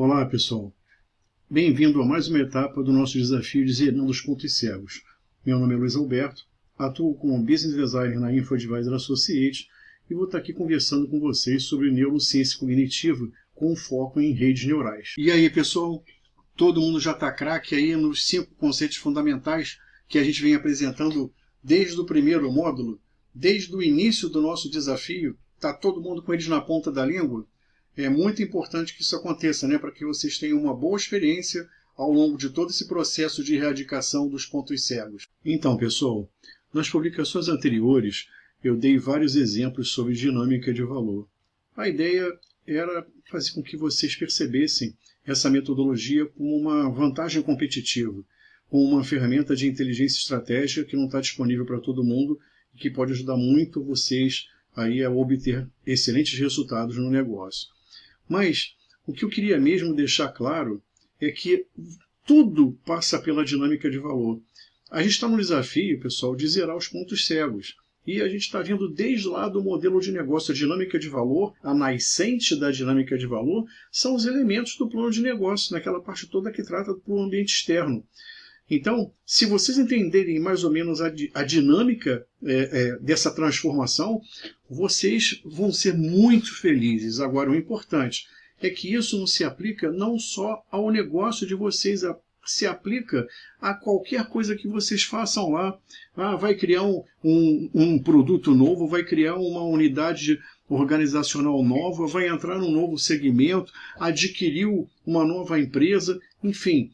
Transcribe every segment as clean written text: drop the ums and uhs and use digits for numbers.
Olá, pessoal. Bem-vindo a mais uma etapa do nosso desafio de zerando os pontos cegos. Meu nome é Luiz Alberto, atuo como Business Designer na InfoAdvisor Associates e vou estar aqui conversando com vocês sobre neurociência cognitiva com foco em redes neurais. E aí, pessoal? Todo mundo já está craque aí nos 5 conceitos fundamentais que a gente vem apresentando desde o primeiro módulo, desde o início do nosso desafio? Está todo mundo com eles na ponta da língua? É muito importante que isso aconteça, né, para que vocês tenham uma boa experiência ao longo de todo esse processo de erradicação dos pontos cegos. Então, pessoal, nas publicações anteriores eu dei vários exemplos sobre dinâmica de valor. A ideia era fazer com que vocês percebessem essa metodologia como uma vantagem competitiva, como uma ferramenta de inteligência estratégica que não está disponível para todo mundo e que pode ajudar muito vocês aí a obter excelentes resultados no negócio. Mas o que eu queria mesmo deixar claro é que tudo passa pela dinâmica de valor. A gente está no desafio, pessoal, de zerar os pontos cegos. E a gente está vendo desde lá do modelo de negócio, a dinâmica de valor, a nascente da dinâmica de valor, são os elementos do plano de negócio, naquela parte toda que trata do ambiente externo. Então, se vocês entenderem mais ou menos a dinâmica dessa transformação, vocês vão ser muito felizes. Agora, o importante é que isso não se aplica não só ao negócio de vocês, se aplica a qualquer coisa que vocês façam lá. Vai criar um produto novo, vai criar uma unidade organizacional nova, vai entrar num novo segmento, adquiriu uma nova empresa, enfim.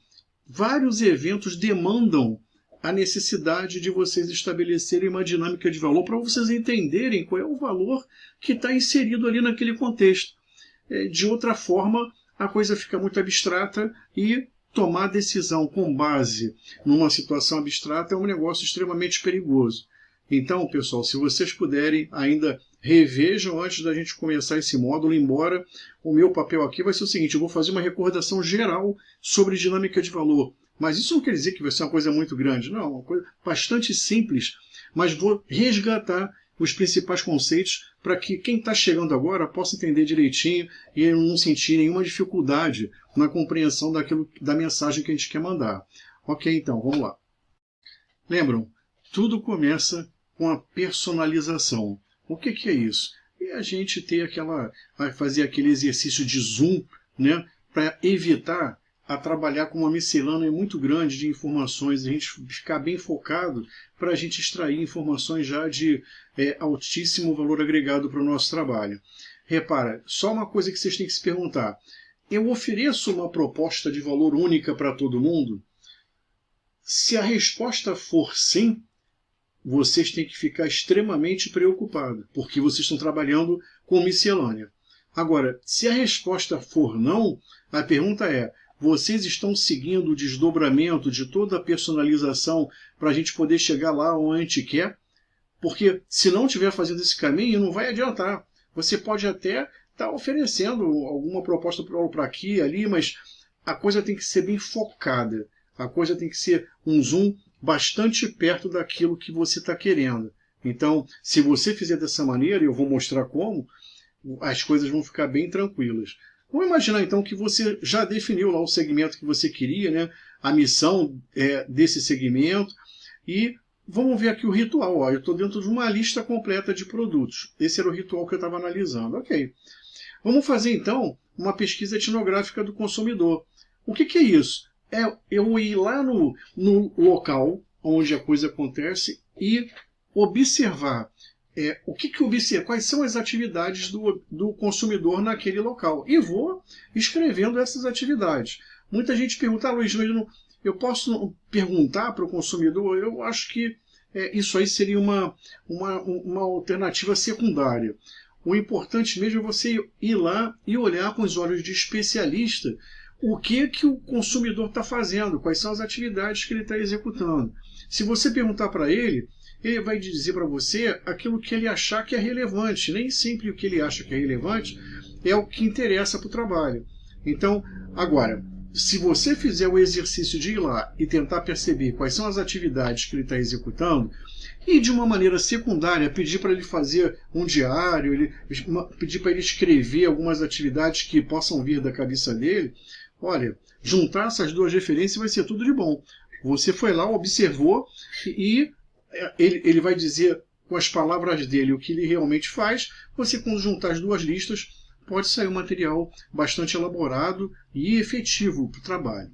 Vários eventos demandam a necessidade de vocês estabelecerem uma dinâmica de valor para vocês entenderem qual é o valor que está inserido ali naquele contexto. De outra forma, a coisa fica muito abstrata e tomar decisão com base numa situação abstrata é um negócio extremamente perigoso. Então, pessoal, se vocês puderem, ainda revejam antes da gente começar esse módulo, embora o meu papel aqui vai ser o seguinte: eu vou fazer uma recordação geral sobre dinâmica de valor. Mas isso não quer dizer que vai ser uma coisa muito grande, não, é uma coisa bastante simples, mas vou resgatar os principais conceitos para que quem está chegando agora possa entender direitinho e não sentir nenhuma dificuldade na compreensão da mensagem que a gente quer mandar. Ok, então, vamos lá. Lembram? Tudo começa com a personalização. O que é isso? É a gente ter fazer aquele exercício de zoom, né, para evitar a trabalhar com uma miscelânea muito grande de informações, a gente ficar bem focado para a gente extrair informações já de altíssimo valor agregado para o nosso trabalho. Repara, só uma coisa que vocês têm que se perguntar: eu ofereço uma proposta de valor única para todo mundo? Se a resposta for sim, vocês têm que ficar extremamente preocupados, porque vocês estão trabalhando com miscelânea. Agora, se a resposta for não, a pergunta é: vocês estão seguindo o desdobramento de toda a personalização para a gente poder chegar lá onde a gente quer? Porque se não estiver fazendo esse caminho, não vai adiantar. Você pode até estar oferecendo alguma proposta para aqui e ali, mas a coisa tem que ser bem focada. A coisa tem que ser um zoom bastante perto daquilo que você está querendo. Então, se você fizer dessa maneira, e eu vou mostrar como, as coisas vão ficar bem tranquilas. Vamos imaginar então que você já definiu lá o segmento que você queria, né? A missão desse segmento, e vamos ver aqui o ritual. Ó, eu estou dentro de uma lista completa de produtos. Esse era o ritual que eu estava analisando. Ok. Vamos fazer então uma pesquisa etnográfica do consumidor. O que é isso? É eu ir lá no local onde a coisa acontece e observar quais são as atividades do consumidor naquele local. E vou escrevendo essas atividades. Muita gente pergunta: Luiz, eu posso perguntar para o consumidor? Eu acho que isso aí seria uma alternativa secundária. O importante mesmo é você ir lá e olhar com os olhos de especialista o que o consumidor está fazendo, quais são as atividades que ele está executando. Se você perguntar para ele, ele vai dizer para você aquilo que ele achar que é relevante. Nem sempre o que ele acha que é relevante é o que interessa para o trabalho. Então, agora, se você fizer o exercício de ir lá e tentar perceber quais são as atividades que ele está executando, e de uma maneira secundária pedir para ele fazer um diário, pedir para ele escrever algumas atividades que possam vir da cabeça dele, olha, juntar essas duas referências vai ser tudo de bom. Você foi lá, observou e ele vai dizer com as palavras dele o que ele realmente faz. Você, quando juntar as duas listas, pode sair um material bastante elaborado e efetivo para o trabalho.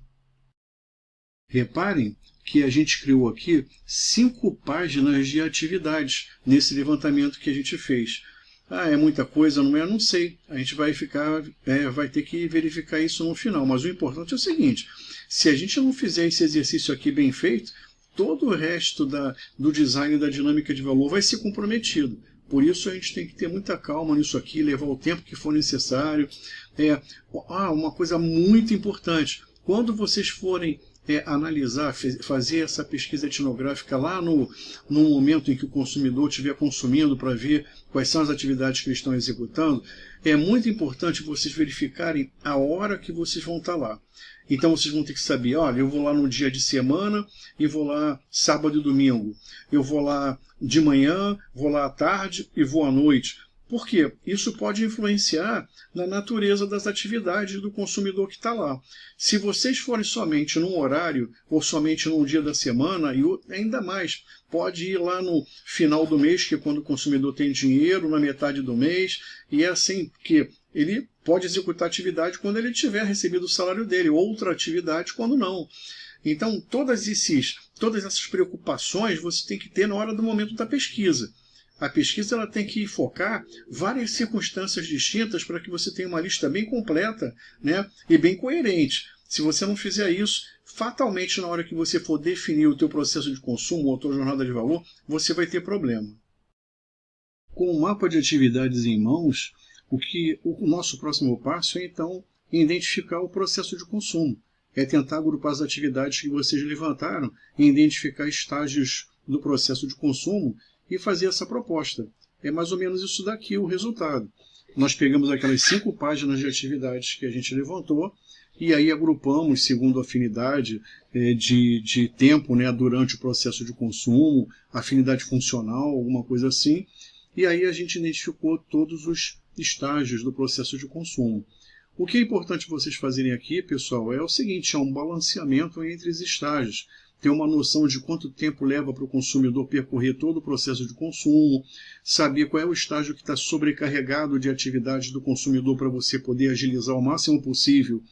Reparem que a gente criou aqui 5 páginas de atividades nesse levantamento que a gente fez. Ah, é muita coisa, não é? Eu não sei. A gente vai ter que verificar isso no final. Mas o importante é o seguinte: se a gente não fizer esse exercício aqui bem feito, todo o resto do design da dinâmica de valor vai ser comprometido. Por isso a gente tem que ter muita calma nisso aqui, levar o tempo que for necessário. Uma coisa muito importante: quando vocês forem analisar, fazer essa pesquisa etnográfica lá no momento em que o consumidor estiver consumindo, para ver quais são as atividades que eles estão executando, é muito importante vocês verificarem a hora que vocês vão estar lá. Então vocês vão ter que saber, olha, eu vou lá no dia de semana e vou lá sábado e domingo. Eu vou lá de manhã, vou lá à tarde e vou à noite. Por quê? Isso pode influenciar na natureza das atividades do consumidor que está lá. Se vocês forem somente num horário ou somente num dia da semana, e ainda mais, pode ir lá no final do mês, que é quando o consumidor tem dinheiro, na metade do mês, e é assim que ele pode executar atividade quando ele tiver recebido o salário dele, outra atividade quando não. Então, todas essas preocupações você tem que ter na hora do momento da pesquisa. A pesquisa ela tem que focar várias circunstâncias distintas para que você tenha uma lista bem completa, né, e bem coerente. Se você não fizer isso, fatalmente na hora que você for definir o teu processo de consumo ou a tua jornada de valor, você vai ter problema. Com o mapa de atividades em mãos, o nosso próximo passo é então identificar o processo de consumo. É tentar agrupar as atividades que vocês levantaram e identificar estágios do processo de consumo e fazer essa proposta. É mais ou menos isso daqui o resultado. Nós pegamos aquelas 5 páginas de atividades que a gente levantou e aí agrupamos segundo a afinidade de tempo, né, durante o processo de consumo, afinidade funcional, alguma coisa assim, e aí a gente identificou todos os estágios do processo de consumo. O que é importante vocês fazerem aqui, pessoal, é o seguinte: é um balanceamento entre os estágios. Ter uma noção de quanto tempo leva para o consumidor percorrer todo o processo de consumo, saber qual é o estágio que está sobrecarregado de atividade do consumidor para você poder agilizar o máximo possível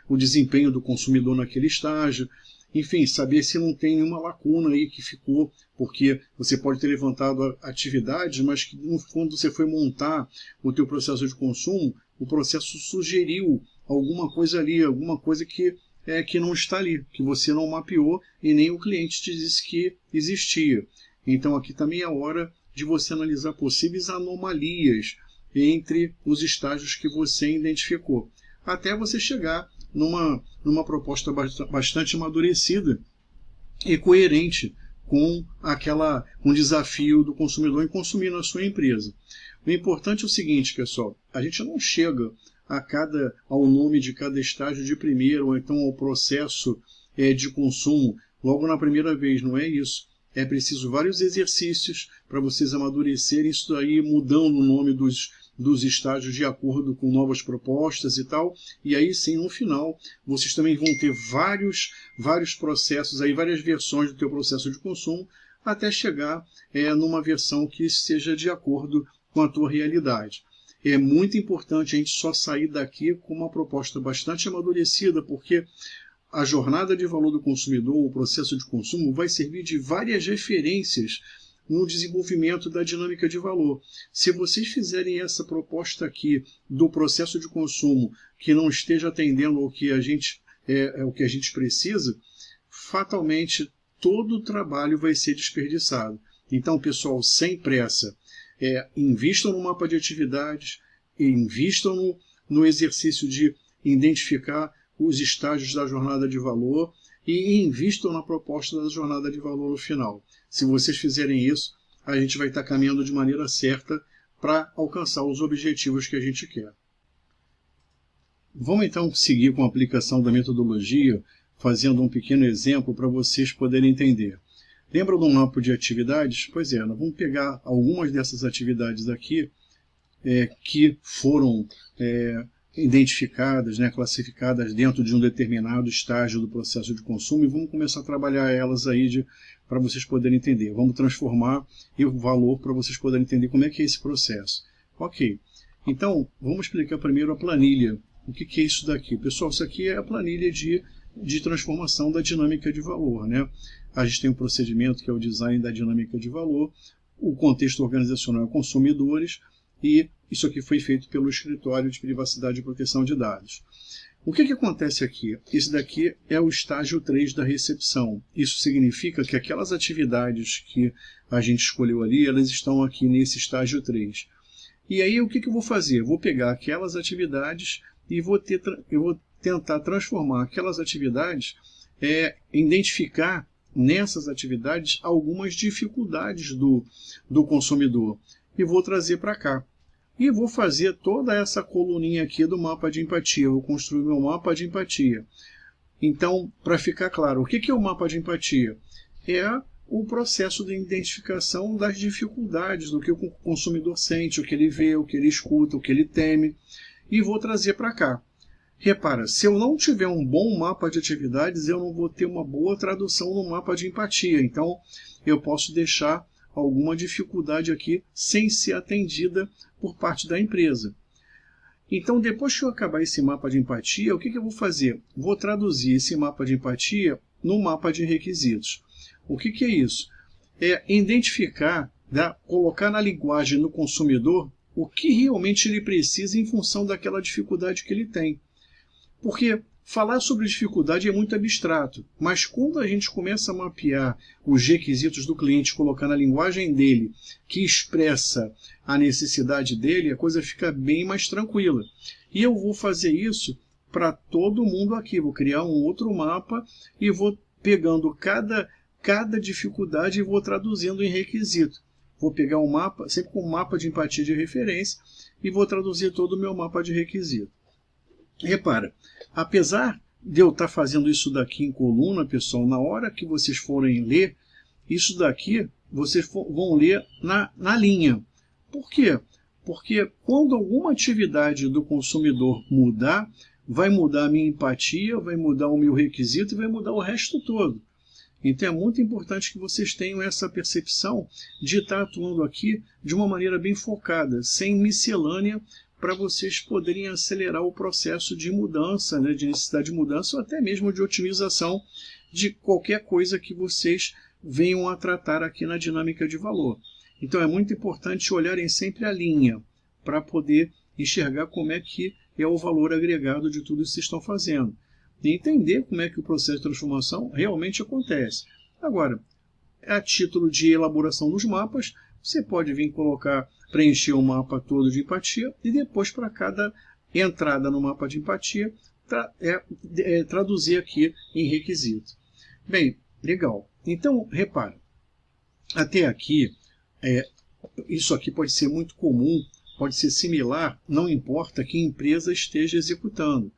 o desempenho do consumidor naquele estágio. Enfim, saber se não tem nenhuma lacuna aí que ficou, porque você pode ter levantado atividades, mas que quando você foi montar o teu processo de consumo, o processo sugeriu alguma coisa ali, alguma coisa que não está ali, que você não mapeou e nem o cliente te disse que existia. Então aqui também é a hora de você analisar possíveis anomalias entre os estágios que você identificou, até você chegar numa proposta bastante amadurecida e coerente com um desafio do consumidor em consumir na sua empresa. O importante é o seguinte, pessoal: a gente não chega ao nome de cada estágio de primeiro, ou então ao processo de consumo logo na primeira vez. Não é isso. É preciso vários exercícios para vocês amadurecerem isso aí, mudando o nome dos estágios de acordo com novas propostas e tal. E aí sim, no final, vocês também vão ter vários processos, aí, várias versões do teu processo de consumo, até chegar numa versão que seja de acordo com a tua realidade. É muito importante a gente só sair daqui com uma proposta bastante amadurecida, porque a jornada de valor do consumidor, o processo de consumo, vai servir de várias referências no desenvolvimento da dinâmica de valor. Se vocês fizerem essa proposta aqui do processo de consumo que não esteja atendendo ao que a gente precisa, fatalmente todo o trabalho vai ser desperdiçado. Então, pessoal, sem pressa, invistam no mapa de atividades, invistam no exercício de identificar os estágios da jornada de valor e invistam na proposta da jornada de valor no final. Se vocês fizerem isso, a gente vai estar caminhando de maneira certa para alcançar os objetivos que a gente quer. Vamos então seguir com a aplicação da metodologia, fazendo um pequeno exemplo para vocês poderem entender. Lembra do mapa de atividades? Pois é, nós vamos pegar algumas dessas atividades aqui que foram identificadas, né, classificadas dentro de um determinado estágio do processo de consumo e vamos começar a trabalhar elas aí para vocês poderem entender. Vamos transformar o valor para vocês poderem entender como é que é esse processo. Ok, então vamos explicar primeiro a planilha. O que é isso daqui? Pessoal, isso aqui é a planilha de transformação da dinâmica de valor, né? A gente tem um procedimento que é o design da dinâmica de valor, o contexto organizacional é consumidores, e isso aqui foi feito pelo Escritório de Privacidade e Proteção de Dados. O que acontece aqui? Esse daqui é o estágio 3 da recepção. Isso significa que aquelas atividades que a gente escolheu ali, elas estão aqui nesse estágio 3. E aí o que eu vou fazer? Eu vou pegar aquelas atividades e eu vou tentar transformar aquelas atividades, identificar nessas atividades algumas dificuldades do consumidor e vou trazer para cá. E vou fazer toda essa coluninha aqui do mapa de empatia. Eu vou construir meu mapa de empatia. Então, para ficar claro, o que é o mapa de empatia? É o processo de identificação das dificuldades, do que o consumidor sente, o que ele vê, o que ele escuta, o que ele teme, e vou trazer para cá. Repara, se eu não tiver um bom mapa de atividades, eu não vou ter uma boa tradução no mapa de empatia. Então, eu posso deixar alguma dificuldade aqui sem ser atendida por parte da empresa. Então, depois que eu acabar esse mapa de empatia, o que eu vou fazer? Vou traduzir esse mapa de empatia no mapa de requisitos. O que é isso? É identificar, colocar na linguagem do consumidor o que realmente ele precisa em função daquela dificuldade que ele tem. Porque falar sobre dificuldade é muito abstrato, mas quando a gente começa a mapear os requisitos do cliente, colocar na linguagem dele, que expressa a necessidade dele, a coisa fica bem mais tranquila. E eu vou fazer isso para todo mundo aqui. Vou criar um outro mapa e vou pegando cada dificuldade e vou traduzindo em requisito. Vou pegar um mapa, sempre com um mapa de empatia de referência, e vou traduzir todo o meu mapa de requisito. Repara, apesar de eu estar fazendo isso daqui em coluna, pessoal, na hora que vocês forem ler, isso daqui vocês vão ler na linha. Por quê? Porque quando alguma atividade do consumidor mudar, vai mudar a minha empatia, vai mudar o meu requisito e vai mudar o resto todo. Então é muito importante que vocês tenham essa percepção de estar atuando aqui de uma maneira bem focada, sem miscelânea, para vocês poderem acelerar o processo de mudança, né, de necessidade de mudança ou até mesmo de otimização de qualquer coisa que vocês venham a tratar aqui na dinâmica de valor. Então é muito importante olharem sempre a linha para poder enxergar como é que é o valor agregado de tudo isso que vocês estão fazendo. E entender como é que o processo de transformação realmente acontece. Agora, a título de elaboração dos mapas, você pode vir preencher o mapa todo de empatia e depois para cada entrada no mapa de empatia traduzir aqui em requisito. Bem, legal. Então, repara, até aqui, isso aqui pode ser muito comum, pode ser similar, não importa que empresa esteja executando.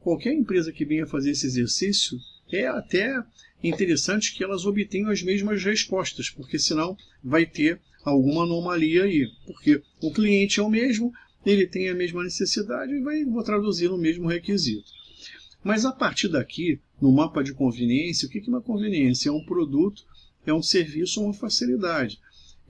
Qualquer empresa que venha fazer esse exercício, é até interessante que elas obtenham as mesmas respostas, porque senão vai ter alguma anomalia aí. Porque o cliente é o mesmo, ele tem a mesma necessidade e vou traduzir no mesmo requisito. Mas a partir daqui, no mapa de conveniência, o que é uma conveniência? É um produto, é um serviço, uma facilidade.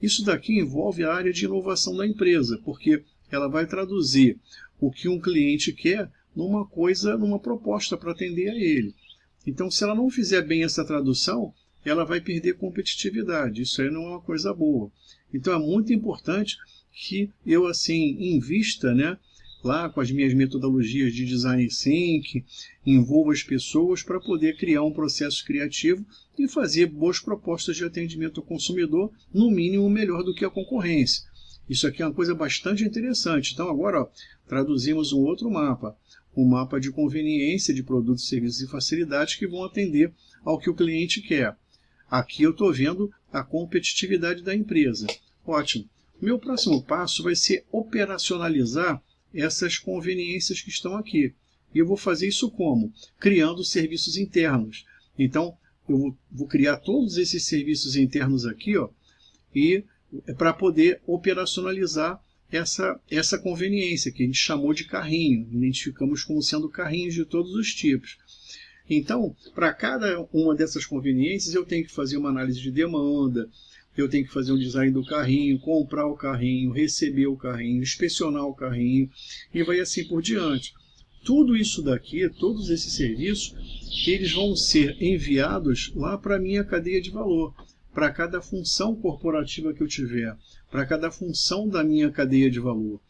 Isso daqui envolve a área de inovação da empresa, porque ela vai traduzir o que um cliente quer numa proposta para atender a ele. Então, se ela não fizer bem essa tradução, ela vai perder competitividade. Isso aí não é uma coisa boa. Então, é muito importante que eu, assim, invista, né, lá com as minhas metodologias de design thinking, envolva as pessoas para poder criar um processo criativo e fazer boas propostas de atendimento ao consumidor, no mínimo melhor do que a concorrência. Isso aqui é uma coisa bastante interessante. Então, agora, traduzimos um outro mapa. Um mapa de conveniência de produtos, serviços e facilidades que vão atender ao que o cliente quer. Aqui eu estou vendo a competitividade da empresa. Ótimo. Meu próximo passo vai ser operacionalizar essas conveniências que estão aqui. E eu vou fazer isso como? Criando serviços internos. Então, eu vou criar todos esses serviços internos aqui, ó, e para poder operacionalizar essa conveniência, que a gente chamou de carrinho, identificamos como sendo carrinhos de todos os tipos. Então, para cada uma dessas conveniências, eu tenho que fazer uma análise de demanda, eu tenho que fazer um design do carrinho, comprar o carrinho, receber o carrinho, inspecionar o carrinho, e vai assim por diante. Tudo isso daqui, todos esses serviços, eles vão ser enviados lá para a minha cadeia de valor, para cada função corporativa que eu tiver, para cada função da minha cadeia de valor.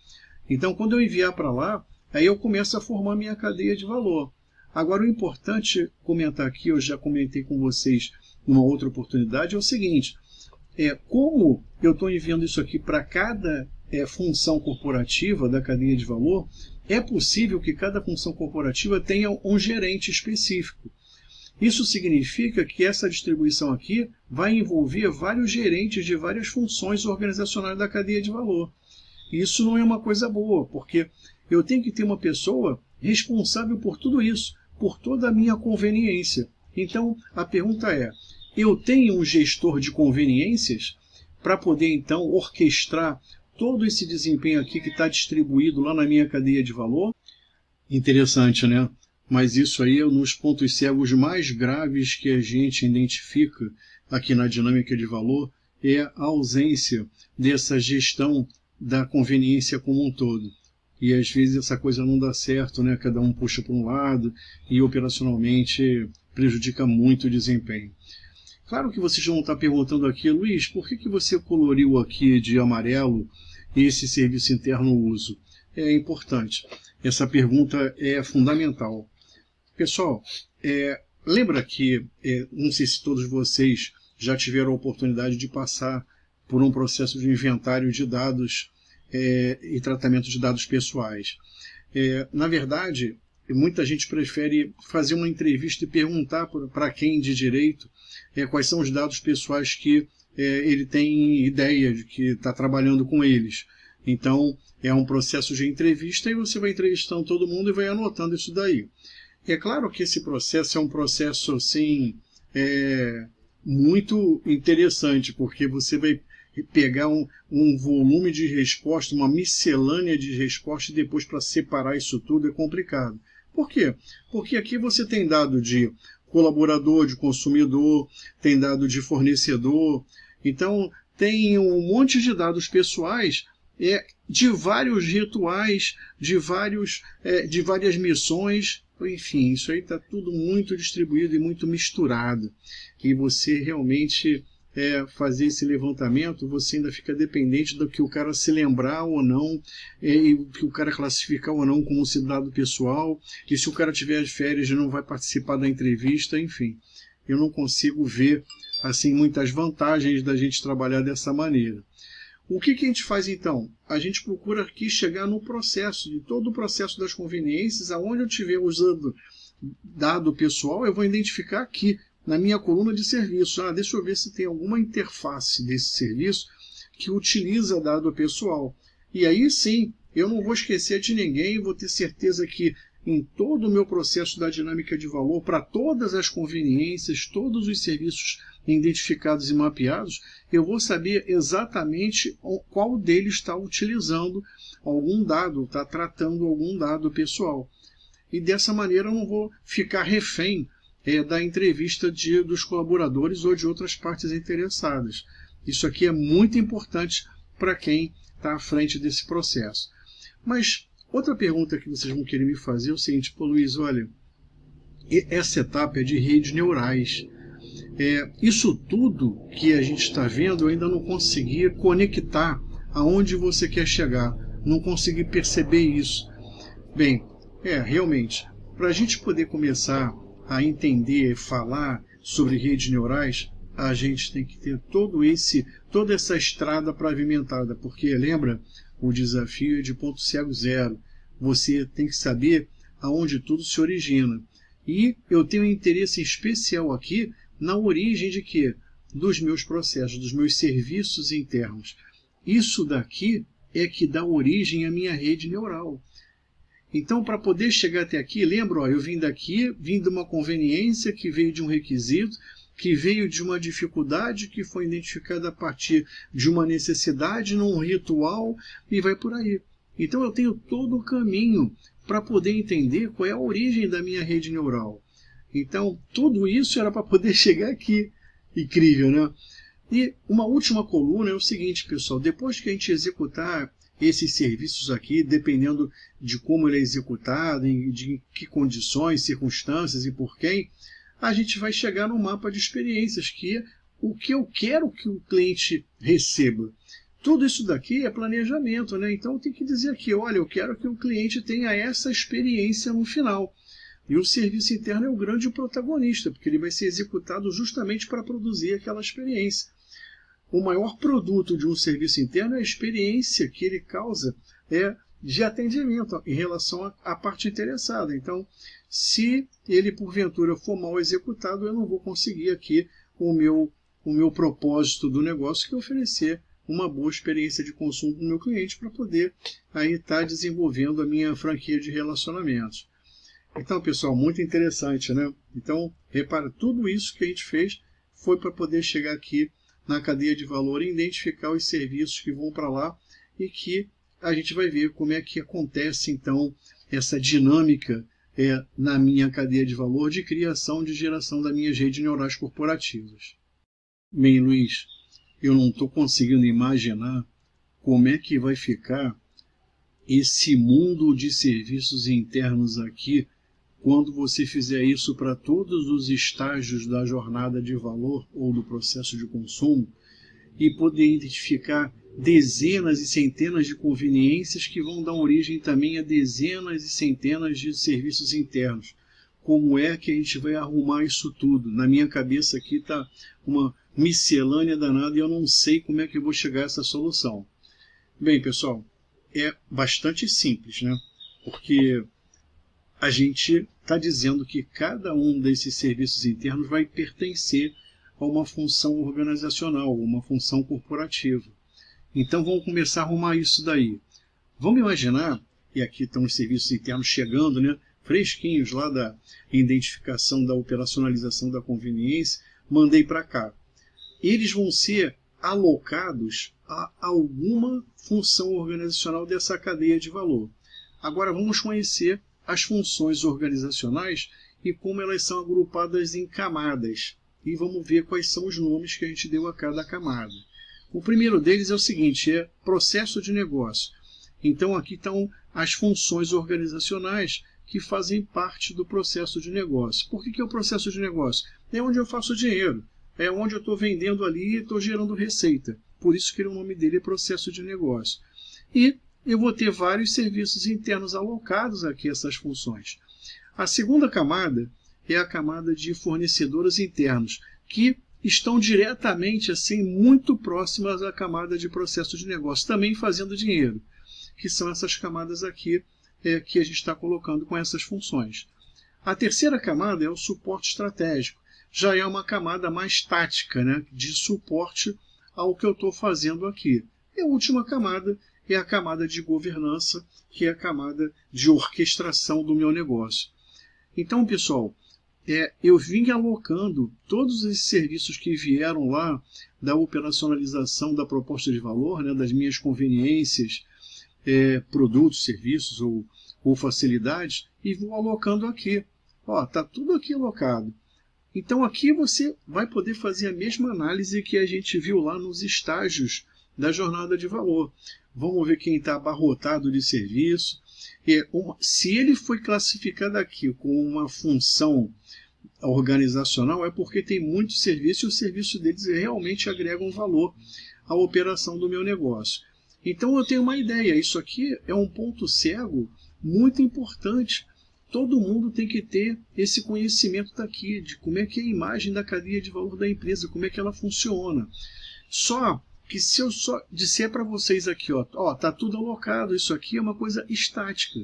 Então, quando eu enviar para lá, aí eu começo a formar minha cadeia de valor. Agora, o importante comentar aqui, eu já comentei com vocês numa outra oportunidade, é o seguinte, como eu estou enviando isso aqui para cada função corporativa da cadeia de valor, é possível que cada função corporativa tenha um gerente específico. Isso significa que essa distribuição aqui vai envolver vários gerentes de várias funções organizacionais da cadeia de valor. Isso não é uma coisa boa, porque eu tenho que ter uma pessoa responsável por tudo isso, por toda a minha conveniência. Então, a pergunta é, eu tenho um gestor de conveniências para poder, então, orquestrar todo esse desempenho aqui que está distribuído lá na minha cadeia de valor? Interessante, né? Mas isso aí é um dos pontos cegos mais graves que a gente identifica aqui na dinâmica de valor, é a ausência dessa gestão da conveniência como um todo. E às vezes essa coisa não dá certo, né? Cada um puxa para um lado e operacionalmente prejudica muito o desempenho. Claro que vocês vão estar perguntando aqui, Luiz, por que você coloriu aqui de amarelo esse serviço interno uso? É importante. Essa pergunta é fundamental. Pessoal, lembra que, não sei se todos vocês já tiveram a oportunidade de passar por um processo de inventário de dados e tratamento de dados pessoais. Na verdade, muita gente prefere fazer uma entrevista e perguntar para quem de direito quais são os dados pessoais que ele tem ideia de que está trabalhando com eles. Então, é um processo de entrevista e você vai entrevistando todo mundo e vai anotando isso daí. É claro que esse processo é um processo assim, muito interessante, porque você vai pegar um volume de resposta, uma miscelânea de resposta, e depois para separar isso tudo é complicado. Por quê? Porque aqui você tem dado de colaborador, de consumidor, tem dado de fornecedor, então tem um monte de dados pessoais de vários rituais, de várias missões, enfim, isso aí está tudo muito distribuído e muito misturado. E você realmente fazer esse levantamento, você ainda fica dependente do que o cara se lembrar ou não, e o que o cara classificar ou não como se dado pessoal, e se o cara tiver as férias não vai participar da entrevista, enfim. Eu não consigo ver assim muitas vantagens da gente trabalhar dessa maneira. O que a gente faz então? A gente procura aqui chegar no processo, de todo o processo das conveniências, aonde eu estiver usando dado pessoal, eu vou identificar aqui na minha coluna de serviço. Deixa eu ver se tem alguma interface desse serviço que utiliza dado pessoal. E aí sim, eu não vou esquecer de ninguém, vou ter certeza que em todo o meu processo da dinâmica de valor, para todas as conveniências, todos os serviços identificados e mapeados, eu vou saber exatamente qual deles está utilizando algum dado, está tratando algum dado pessoal. E dessa maneira eu não vou ficar refém da entrevista dos colaboradores ou de outras partes interessadas. Isso aqui é muito importante para quem está à frente desse processo. Mas outra pergunta que vocês vão querer me fazer é o seguinte, Luiz, olha, essa etapa é de redes neurais. Isso tudo que a gente está vendo, eu ainda não consegui conectar aonde você quer chegar, não consegui perceber isso. Bem, realmente, para a gente poder começar a entender, falar sobre redes neurais, a gente tem que ter toda essa estrada pavimentada, porque lembra, o desafio é de ponto cego zero. Você tem que saber aonde tudo se origina. E eu tenho um interesse especial aqui na origem de quê? Dos meus processos, dos meus serviços internos. Isso daqui é que dá origem à minha rede neural. Então, para poder chegar até aqui, lembra, ó, eu vim daqui, vim de uma conveniência que veio de um requisito, que veio de uma dificuldade que foi identificada a partir de uma necessidade num ritual e vai por aí. Então, eu tenho todo o caminho para poder entender qual é a origem da minha rede neural. Então, tudo isso era para poder chegar aqui. Incrível, né? E uma última coluna é o seguinte, pessoal, depois que a gente executar esses serviços aqui, dependendo de como ele é executado, de que condições, circunstâncias e por quem, a gente vai chegar no mapa de experiências, que é o que eu quero que o cliente receba. Tudo isso daqui é planejamento, né? Então tem que dizer aqui, olha, eu quero que o cliente tenha essa experiência no final. E o serviço interno é o grande protagonista, porque ele vai ser executado justamente para produzir aquela experiência. O maior produto de um serviço interno é a experiência que ele causa de atendimento em relação à parte interessada. Então, se ele porventura for mal executado, eu não vou conseguir aqui o meu propósito do negócio, que é oferecer uma boa experiência de consumo para o meu cliente para poder aí estar desenvolvendo a minha franquia de relacionamentos. Então, pessoal, muito interessante, né? Então, repara, tudo isso que a gente fez foi para poder chegar aqui na cadeia de valor e identificar os serviços que vão para lá e que a gente vai ver como é que acontece, então, essa dinâmica na minha cadeia de valor de criação, de geração das minhas redes neurais corporativas. Bem, Luiz, eu não estou conseguindo imaginar como é que vai ficar esse mundo de serviços internos aqui quando você fizer isso para todos os estágios da jornada de valor ou do processo de consumo e poder identificar dezenas e centenas de conveniências que vão dar origem também a dezenas e centenas de serviços internos. Como é que a gente vai arrumar isso tudo? Na minha cabeça aqui está uma miscelânea danada e eu não sei como é que eu vou chegar a essa solução. Bem, pessoal, é bastante simples, né? Porque a gente está dizendo que cada um desses serviços internos vai pertencer a uma função organizacional, uma função corporativa. Então vamos começar a arrumar isso daí. Vamos imaginar, e aqui estão os serviços internos chegando, né, fresquinhos lá da identificação, da operacionalização da conveniência, mandei para cá. Eles vão ser alocados a alguma função organizacional dessa cadeia de valor. Agora vamos conhecer as funções organizacionais e como elas são agrupadas em camadas. E vamos ver quais são os nomes que a gente deu a cada camada. O primeiro deles é o seguinte, é processo de negócio. Então aqui estão as funções organizacionais que fazem parte do processo de negócio. Por que é o processo de negócio? É onde eu faço dinheiro, é onde eu estou vendendo ali e estou gerando receita. Por isso que o nome dele é processo de negócio. E eu vou ter vários serviços internos alocados aqui a essas funções. A segunda camada é a camada de fornecedores internos, que estão diretamente, assim, muito próximas à camada de processo de negócio, também fazendo dinheiro, que são essas camadas aqui que a gente está colocando com essas funções. A terceira camada é o suporte estratégico, já é uma camada mais tática, né, de suporte ao que eu estou fazendo aqui. E a última camada é a camada de governança, que é a camada de orquestração do meu negócio. Então, pessoal, eu vim alocando todos esses serviços que vieram lá da operacionalização da proposta de valor, né, das minhas conveniências, produtos, serviços ou facilidades, e vou alocando aqui. Está tudo aqui alocado. Então aqui você vai poder fazer a mesma análise que a gente viu lá nos estágios da jornada de valor. Vamos ver quem está abarrotado de serviço. Se ele foi classificado aqui com uma função organizacional, é porque tem muito serviço e o serviço deles realmente agrega um valor à operação do meu negócio. Então eu tenho uma ideia, isso aqui é um ponto cego muito importante. Todo mundo tem que ter esse conhecimento daqui, de como é que é a imagem da cadeia de valor da empresa, como é que ela funciona. Só que se eu só disser para vocês aqui, tá tudo alocado, isso aqui é uma coisa estática.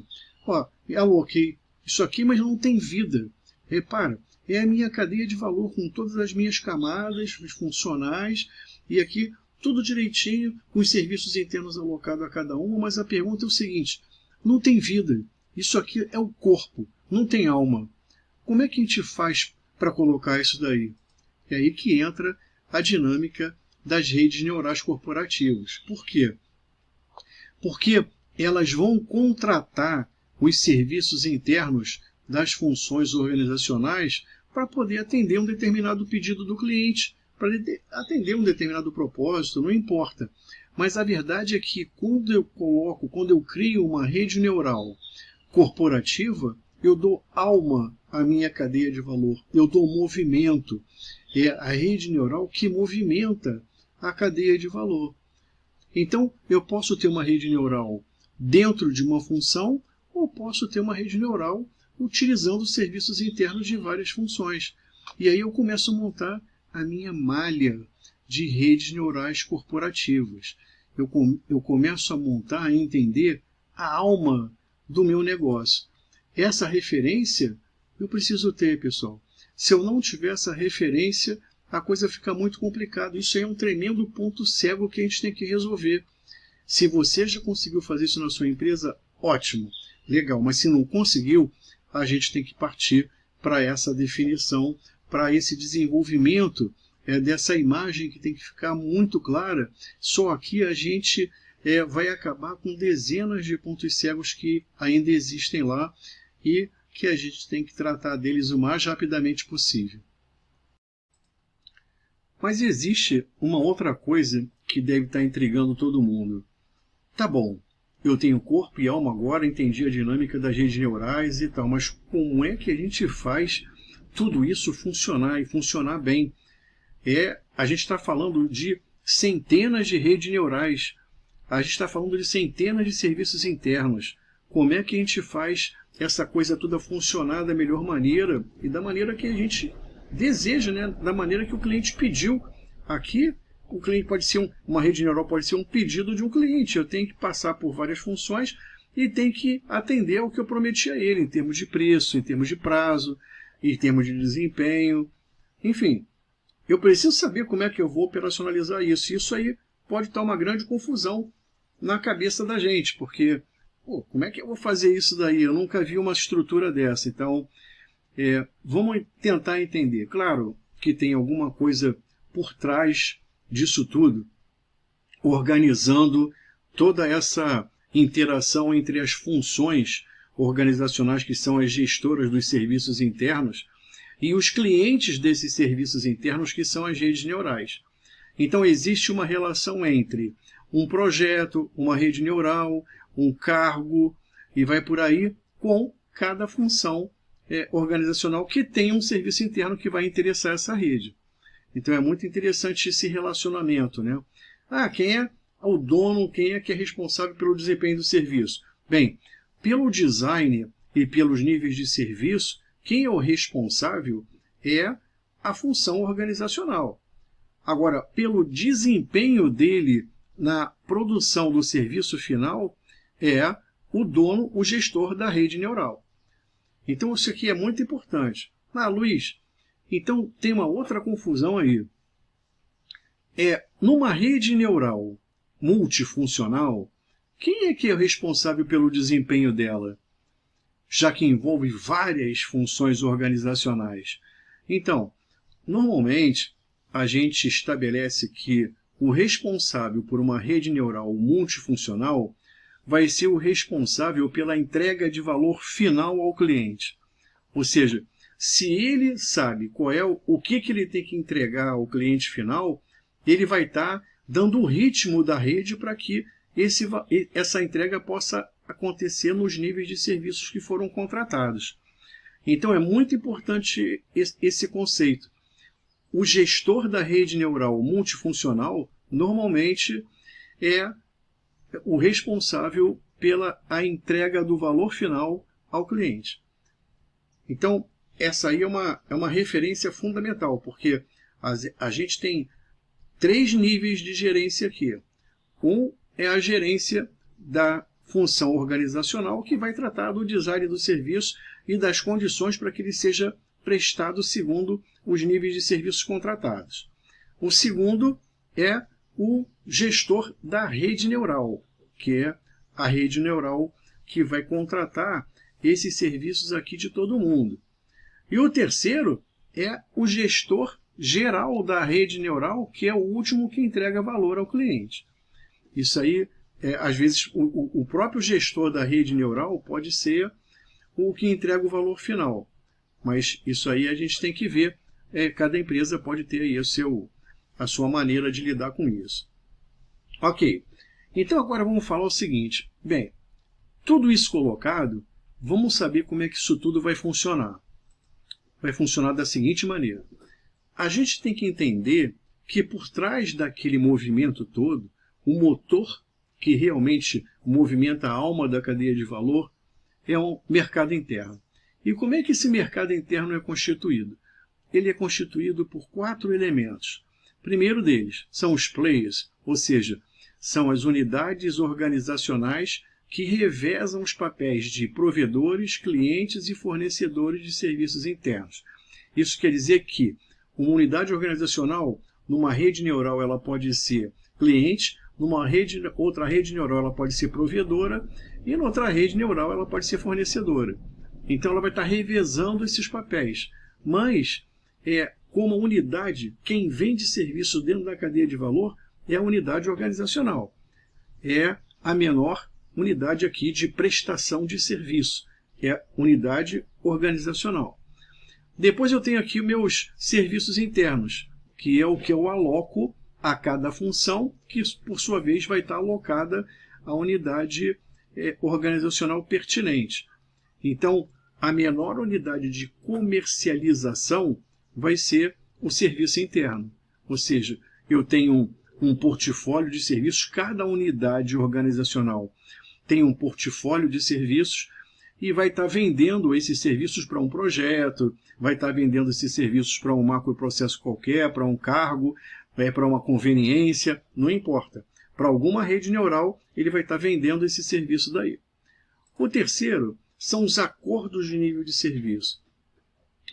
Aloquei isso aqui, mas não tem vida. Repara, é a minha cadeia de valor com todas as minhas camadas funcionais, e aqui tudo direitinho, com os serviços internos alocados a cada uma, mas a pergunta é o seguinte, não tem vida. Isso aqui é o corpo, não tem alma. Como é que a gente faz para colocar isso daí? É aí que entra a dinâmica das redes neurais corporativas. Por quê? Porque elas vão contratar os serviços internos das funções organizacionais para poder atender um determinado pedido do cliente, para atender um determinado propósito, não importa. Mas a verdade é que quando eu crio uma rede neural corporativa, eu dou alma à minha cadeia de valor, eu dou movimento. É a rede neural que movimenta a cadeia de valor. Então, eu posso ter uma rede neural dentro de uma função, ou posso ter uma rede neural utilizando serviços internos de várias funções. E aí eu começo a montar a minha malha de redes neurais corporativas. Eu começo a montar, a entender a alma do meu negócio. Essa referência eu preciso ter, pessoal. Se eu não tiver essa referência, a coisa fica muito complicada. Isso aí é um tremendo ponto cego que a gente tem que resolver. Se você já conseguiu fazer isso na sua empresa, ótimo, legal. Mas se não conseguiu, a gente tem que partir para essa definição, para esse desenvolvimento dessa imagem que tem que ficar muito clara. Só aqui a gente vai acabar com dezenas de pontos cegos que ainda existem lá e que a gente tem que tratar deles o mais rapidamente possível. Mas existe uma outra coisa que deve estar intrigando todo mundo. Tá bom, eu tenho corpo e alma agora, entendi a dinâmica das redes neurais e tal, mas como é que a gente faz tudo isso funcionar e funcionar bem? A gente está falando de centenas de redes neurais, a gente está falando de centenas de serviços internos. Como é que a gente faz essa coisa toda funcionar da melhor maneira e da maneira que a gente deseja, né? Da maneira que o cliente pediu? Aqui, o cliente pode ser uma rede neural pode ser um pedido de um cliente. Eu tenho que passar por várias funções e tenho que atender ao que eu prometi a ele, em termos de preço, em termos de prazo, em termos de desempenho. Enfim, eu preciso saber como é que eu vou operacionalizar isso. Isso aí pode estar uma grande confusão na cabeça da gente, porque como é que eu vou fazer isso daí? Eu nunca vi uma estrutura dessa. Então, vamos tentar entender. Claro que tem alguma coisa por trás disso tudo, organizando toda essa interação entre as funções organizacionais, que são as gestoras dos serviços internos, e os clientes desses serviços internos, que são as redes neurais. Então, existe uma relação entre um projeto, uma rede neural, um cargo, e vai por aí, com cada função organizacional que tem um serviço interno que vai interessar essa rede. Então é muito interessante esse relacionamento, né? Quem é o dono, quem é que é responsável pelo desempenho do serviço? Bem, pelo design e pelos níveis de serviço, quem é o responsável é a função organizacional. Agora, pelo desempenho dele na produção do serviço final, é o dono, o gestor da rede neural. Então, isso aqui é muito importante. Luiz, então tem uma outra confusão aí. Numa rede neural multifuncional, quem é que é o responsável pelo desempenho dela? Já que envolve várias funções organizacionais. Então, normalmente, a gente estabelece que o responsável por uma rede neural multifuncional vai ser o responsável pela entrega de valor final ao cliente. Ou seja, se ele sabe qual é o que ele tem que entregar ao cliente final, ele vai estar dando o ritmo da rede para que essa entrega possa acontecer nos níveis de serviços que foram contratados. Então é muito importante esse conceito. O gestor da rede neural multifuncional normalmente é o responsável pela entrega do valor final ao cliente. Então, essa aí é uma referência fundamental, porque a gente tem 3 níveis de gerência aqui. Um é a gerência da função organizacional, que vai tratar do design do serviço e das condições para que ele seja prestado segundo os níveis de serviços contratados. O segundo é o gestor da rede neural, que é a rede neural que vai contratar esses serviços aqui de todo mundo. E o terceiro é o gestor geral da rede neural, que é o último que entrega valor ao cliente. Isso aí, às vezes, o próprio gestor da rede neural pode ser o que entrega o valor final. Mas isso aí a gente tem que ver. Cada empresa pode ter aí a sua maneira de lidar com isso. Ok. Então agora vamos falar o seguinte. Bem, tudo isso colocado, vamos saber como é que isso tudo vai funcionar. Vai funcionar da seguinte maneira. A gente tem que entender que por trás daquele movimento todo, o motor que realmente movimenta a alma da cadeia de valor é um mercado interno. E como é que esse mercado interno é constituído? Ele é constituído por 4 elementos. O primeiro deles são os players, ou seja, são as unidades organizacionais que revezam os papéis de provedores, clientes e fornecedores de serviços internos. Isso quer dizer que uma unidade organizacional, numa rede neural, ela pode ser cliente, outra rede neural ela pode ser provedora e em outra rede neural ela pode ser fornecedora. Então ela vai estar revezando esses papéis. Mas, como unidade, quem vende serviço dentro da cadeia de valor é a unidade organizacional. É a menor unidade aqui de prestação de serviço. É unidade organizacional. Depois eu tenho aqui os meus serviços internos, que é o que eu aloco a cada função, que por sua vez vai estar alocada à unidade organizacional pertinente. Então, a menor unidade de comercialização vai ser o serviço interno. Ou seja, eu tenho um portfólio de serviços, cada unidade organizacional tem um portfólio de serviços e vai estar vendendo esses serviços para um projeto, vai estar vendendo esses serviços para um macroprocesso qualquer, para um cargo, para uma conveniência, não importa. Para alguma rede neural, ele vai estar vendendo esse serviço daí. O terceiro são os acordos de nível de serviço.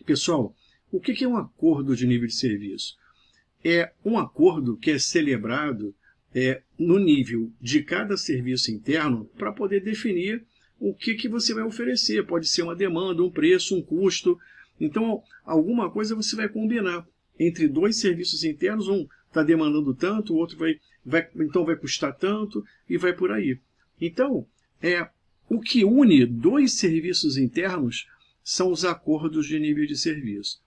Pessoal, o que é um acordo de nível de serviço? É um acordo que é celebrado no nível de cada serviço interno para poder definir o que você vai oferecer. Pode ser uma demanda, um preço, um custo. Então, alguma coisa você vai combinar entre dois serviços internos. Um está demandando tanto, o outro então vai custar tanto e vai por aí. Então, o que une dois serviços internos são os acordos de nível de serviço.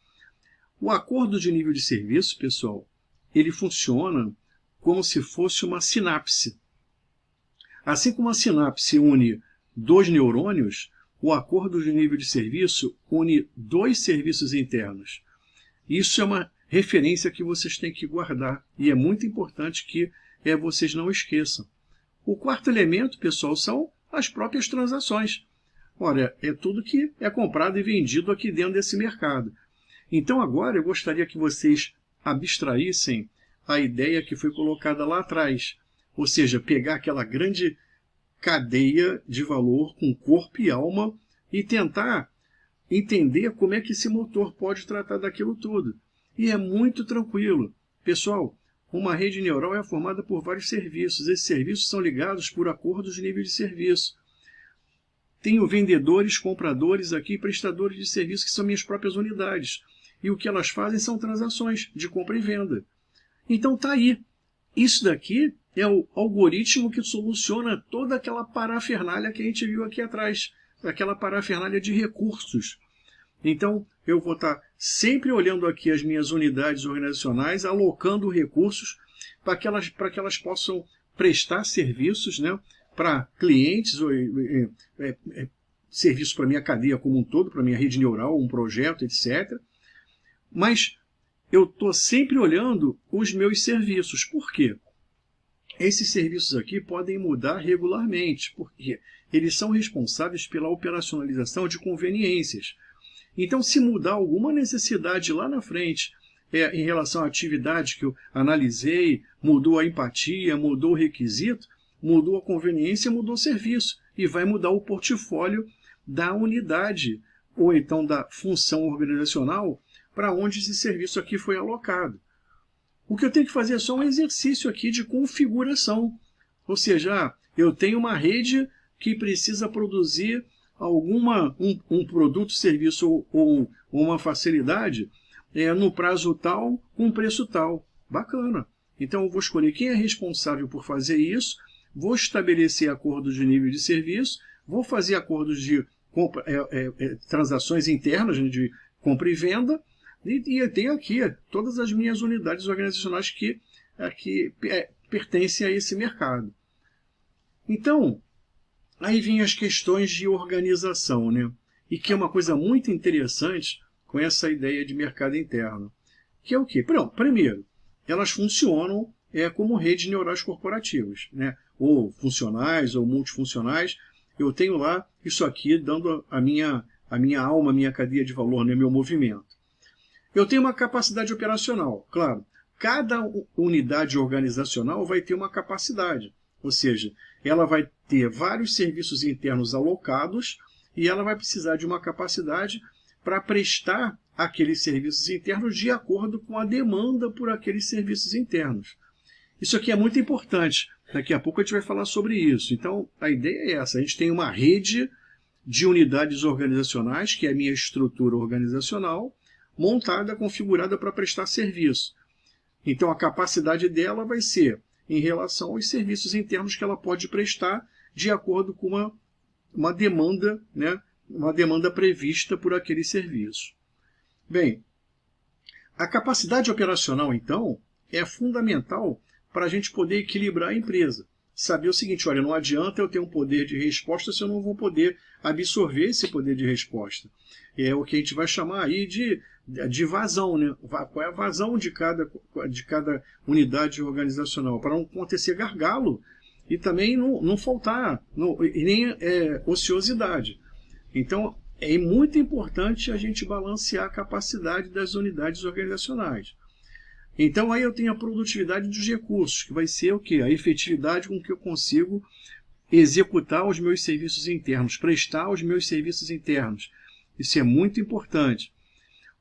O acordo de nível de serviço, pessoal, ele funciona como se fosse uma sinapse. Assim como a sinapse une 2 neurônios, o acordo de nível de serviço une 2 serviços internos. Isso é uma referência que vocês têm que guardar e é muito importante que vocês não esqueçam. O quarto elemento, pessoal, são as próprias transações. Ora, é tudo que é comprado e vendido aqui dentro desse mercado. Então agora eu gostaria que vocês abstraíssem a ideia que foi colocada lá atrás. Ou seja, pegar aquela grande cadeia de valor com corpo e alma e tentar entender como é que esse motor pode tratar daquilo tudo. E é muito tranquilo. Pessoal, uma rede neural é formada por vários serviços. Esses serviços são ligados por acordos de nível de serviço. Tenho vendedores, compradores aqui, prestadores de serviço, que são minhas próprias unidades. E o que elas fazem são transações de compra e venda. Então está aí. Isso daqui é o algoritmo que soluciona toda aquela parafernália que a gente viu aqui atrás. Aquela parafernália de recursos. Então, eu vou estar sempre olhando aqui as minhas unidades organizacionais, alocando recursos para que elas possam prestar serviços, né, para clientes, serviços para a minha cadeia como um todo, para a minha rede neural, um projeto, etc. Mas eu estou sempre olhando os meus serviços. Por quê? Esses serviços aqui podem mudar regularmente, porque eles são responsáveis pela operacionalização de conveniências. Então, se mudar alguma necessidade lá na frente, em relação à atividade que eu analisei, mudou a empatia, mudou o requisito, mudou a conveniência, mudou o serviço. E vai mudar o portfólio da unidade, ou então da função organizacional, para onde esse serviço aqui foi alocado. O que eu tenho que fazer é só um exercício aqui de configuração. Ou seja, eu tenho uma rede que precisa produzir um produto, serviço ou uma facilidade no prazo tal, com preço tal. Bacana. Então eu vou escolher quem é responsável por fazer isso, vou estabelecer acordos de nível de serviço, vou fazer acordos de transações internas, né, de compra e venda, e eu tenho aqui todas as minhas unidades organizacionais que pertencem a esse mercado. Então, aí vem as questões de organização, né? E que é uma coisa muito interessante com essa ideia de mercado interno. Que é o quê? Primeiro, elas funcionam como redes neurais corporativas, né? Ou funcionais ou multifuncionais. Eu tenho lá isso aqui dando a minha alma, a minha cadeia de valor, né? Meu movimento. Eu tenho uma capacidade operacional, claro. Cada unidade organizacional vai ter uma capacidade, ou seja, ela vai ter vários serviços internos alocados e ela vai precisar de uma capacidade para prestar aqueles serviços internos de acordo com a demanda por aqueles serviços internos. Isso aqui é muito importante. Daqui a pouco a gente vai falar sobre isso. Então, a ideia é essa. A gente tem uma rede de unidades organizacionais, que é a minha estrutura organizacional, montada, configurada para prestar serviço. Então, a capacidade dela vai ser em relação aos serviços internos que ela pode prestar de acordo com uma demanda, né? Uma demanda prevista por aquele serviço. Bem, a capacidade operacional, então, é fundamental para a gente poder equilibrar a empresa. Saber o seguinte, olha, não adianta eu ter um poder de resposta se eu não vou poder absorver esse poder de resposta. É o que a gente vai chamar aí de vazão, né? Qual é a vazão de cada unidade organizacional, para não acontecer gargalo e também não faltar, e nem ociosidade. Então, é muito importante a gente balancear a capacidade das unidades organizacionais. Então, aí eu tenho a produtividade dos recursos, que vai ser o quê? A efetividade com que eu consigo executar os meus serviços internos, prestar os meus serviços internos. Isso é muito importante.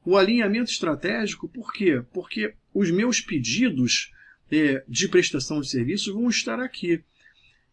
O alinhamento estratégico, por quê? Porque os meus pedidos de prestação de serviços vão estar aqui.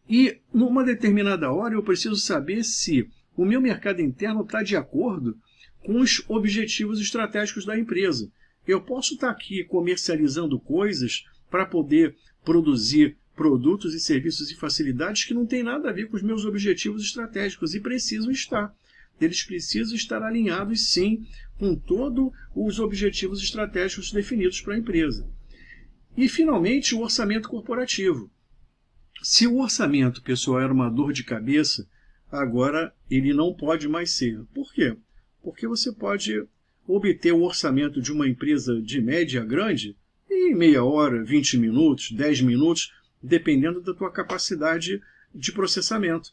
E, numa determinada hora, eu preciso saber se o meu mercado interno está de acordo com os objetivos estratégicos da empresa. Eu posso estar aqui comercializando coisas para poder produzir produtos e serviços e facilidades que não têm nada a ver com os meus objetivos estratégicos e precisam estar. Eles precisam estar alinhados, sim, com todos os objetivos estratégicos definidos para a empresa. E, finalmente, o orçamento corporativo. Se o orçamento, pessoal, era uma dor de cabeça, agora ele não pode mais ser. Por quê? Porque você pode obter o orçamento de uma empresa de média a grande em meia hora, 20 minutos, 10 minutos, dependendo da tua capacidade de processamento.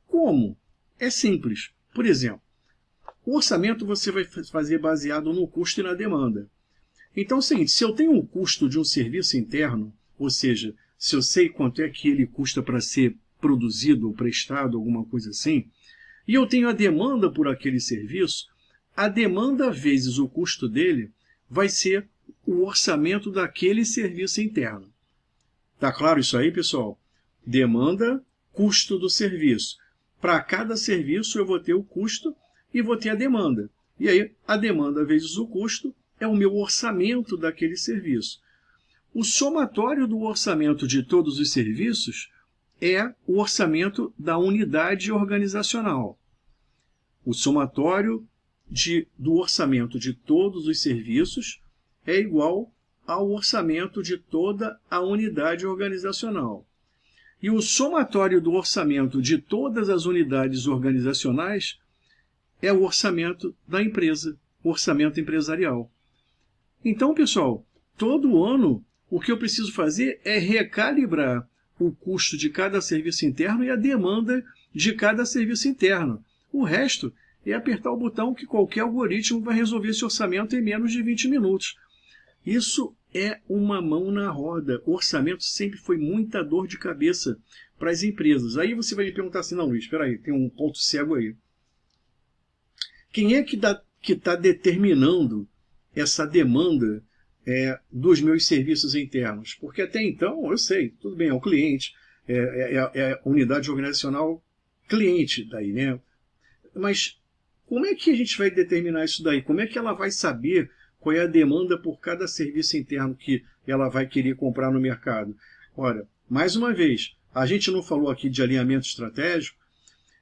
Como? É simples. Por exemplo, o orçamento você vai fazer baseado no custo e na demanda. Então é o seguinte, se eu tenho um custo de um serviço interno, ou seja, se eu sei quanto é que ele custa para ser produzido ou prestado, alguma coisa assim, e eu tenho a demanda por aquele serviço, a demanda vezes o custo dele vai ser o orçamento daquele serviço interno. Tá claro isso aí, pessoal? Demanda, custo do serviço. Para cada serviço eu vou ter o custo e vou ter a demanda. E aí, a demanda vezes o custo é o meu orçamento daquele serviço. O somatório do orçamento de todos os serviços é o orçamento da unidade organizacional. O somatório do orçamento de todos os serviços é igual ao orçamento de toda a unidade organizacional. E o somatório do orçamento de todas as unidades organizacionais é o orçamento da empresa, o orçamento empresarial. Então, pessoal, todo ano o que eu preciso fazer é recalibrar o custo de cada serviço interno e a demanda de cada serviço interno. O resto é apertar o botão que qualquer algoritmo vai resolver esse orçamento em menos de 20 minutos. Isso é uma mão na roda. O orçamento sempre foi muita dor de cabeça para as empresas. Aí você vai me perguntar assim, não, Luiz, espera aí, tem um ponto cego aí. Quem é que está determinando essa demanda dos meus serviços internos? Porque até então, eu sei, tudo bem, é o cliente, é a unidade organizacional cliente daí, né? Mas como é que a gente vai determinar isso daí? Como é que ela vai saber qual é a demanda por cada serviço interno que ela vai querer comprar no mercado? Ora, mais uma vez, a gente não falou aqui de alinhamento estratégico,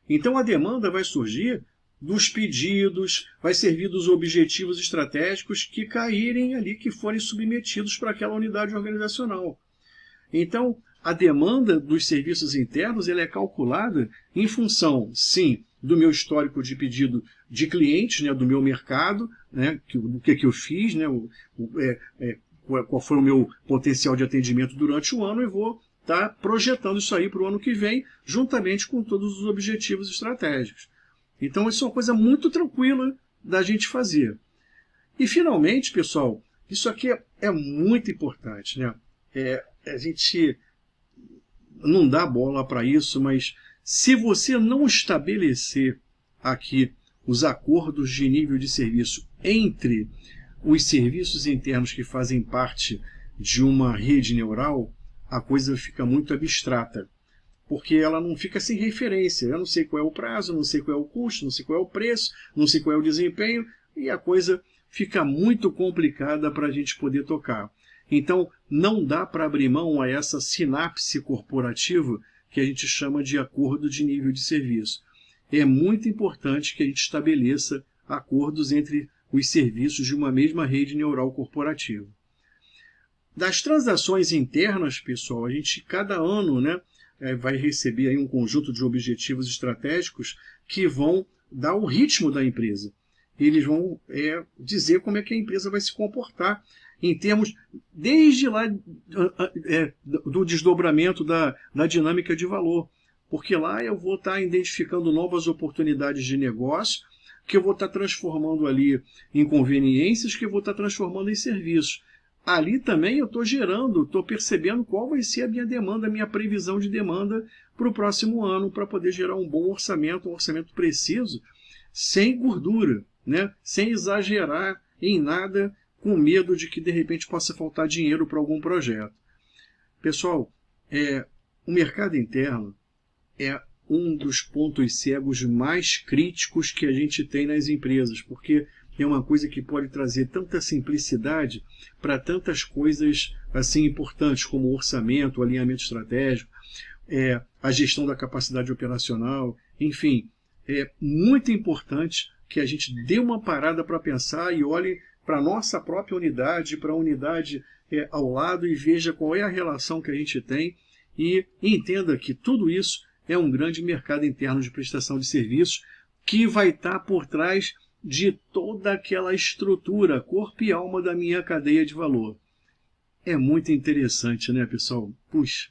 então a demanda vai surgir dos pedidos, vai servir dos objetivos estratégicos que caírem ali, que forem submetidos para aquela unidade organizacional. Então, a demanda dos serviços internos ela é calculada em função, sim, do meu histórico de pedido de clientes, né, do meu mercado, né, do que eu fiz, né, qual foi o meu potencial de atendimento durante o ano, e vou estar projetando isso aí para o ano que vem, juntamente com todos os objetivos estratégicos. Então, isso é uma coisa muito tranquila da gente fazer. E, finalmente, pessoal, isso aqui é muito importante, né? A gente não dá bola para isso, mas se você não estabelecer aqui os acordos de nível de serviço entre os serviços internos que fazem parte de uma rede neural, a coisa fica muito abstrata, porque ela não fica sem referência. Eu não sei qual é o prazo, não sei qual é o custo, não sei qual é o preço, não sei qual é o desempenho, e a coisa fica muito complicada para a gente poder tocar. Então, não dá para abrir mão a essa sinapse corporativa que a gente chama de acordo de nível de serviço. É muito importante que a gente estabeleça acordos entre os serviços de uma mesma rede neural corporativa. Das transações internas, pessoal, a gente cada ano, né, vai receber aí um conjunto de objetivos estratégicos que vão dar o ritmo da empresa. Eles vão dizer como é que a empresa vai se comportar em termos, desde lá do desdobramento da dinâmica de valor. Porque lá eu vou estar identificando novas oportunidades de negócio, que eu vou estar transformando ali em conveniências, que eu vou estar transformando em serviços. Ali também eu estou percebendo qual vai ser a minha demanda, a minha previsão de demanda para o próximo ano, para poder gerar um bom orçamento, um orçamento preciso, sem gordura, né? Sem exagerar em nada, com medo de que de repente possa faltar dinheiro para algum projeto. Pessoal, o mercado interno é um dos pontos cegos mais críticos que a gente tem nas empresas, porque é uma coisa que pode trazer tanta simplicidade para tantas coisas assim importantes, como o orçamento, o alinhamento estratégico, a gestão da capacidade operacional, enfim, é muito importante que a gente dê uma parada para pensar e olhe para a nossa própria unidade, para a unidade ao lado e veja qual é a relação que a gente tem e entenda que tudo isso é um grande mercado interno de prestação de serviços que vai estar por trás de toda aquela estrutura, corpo e alma da minha cadeia de valor. É muito interessante, né, pessoal? Puxa.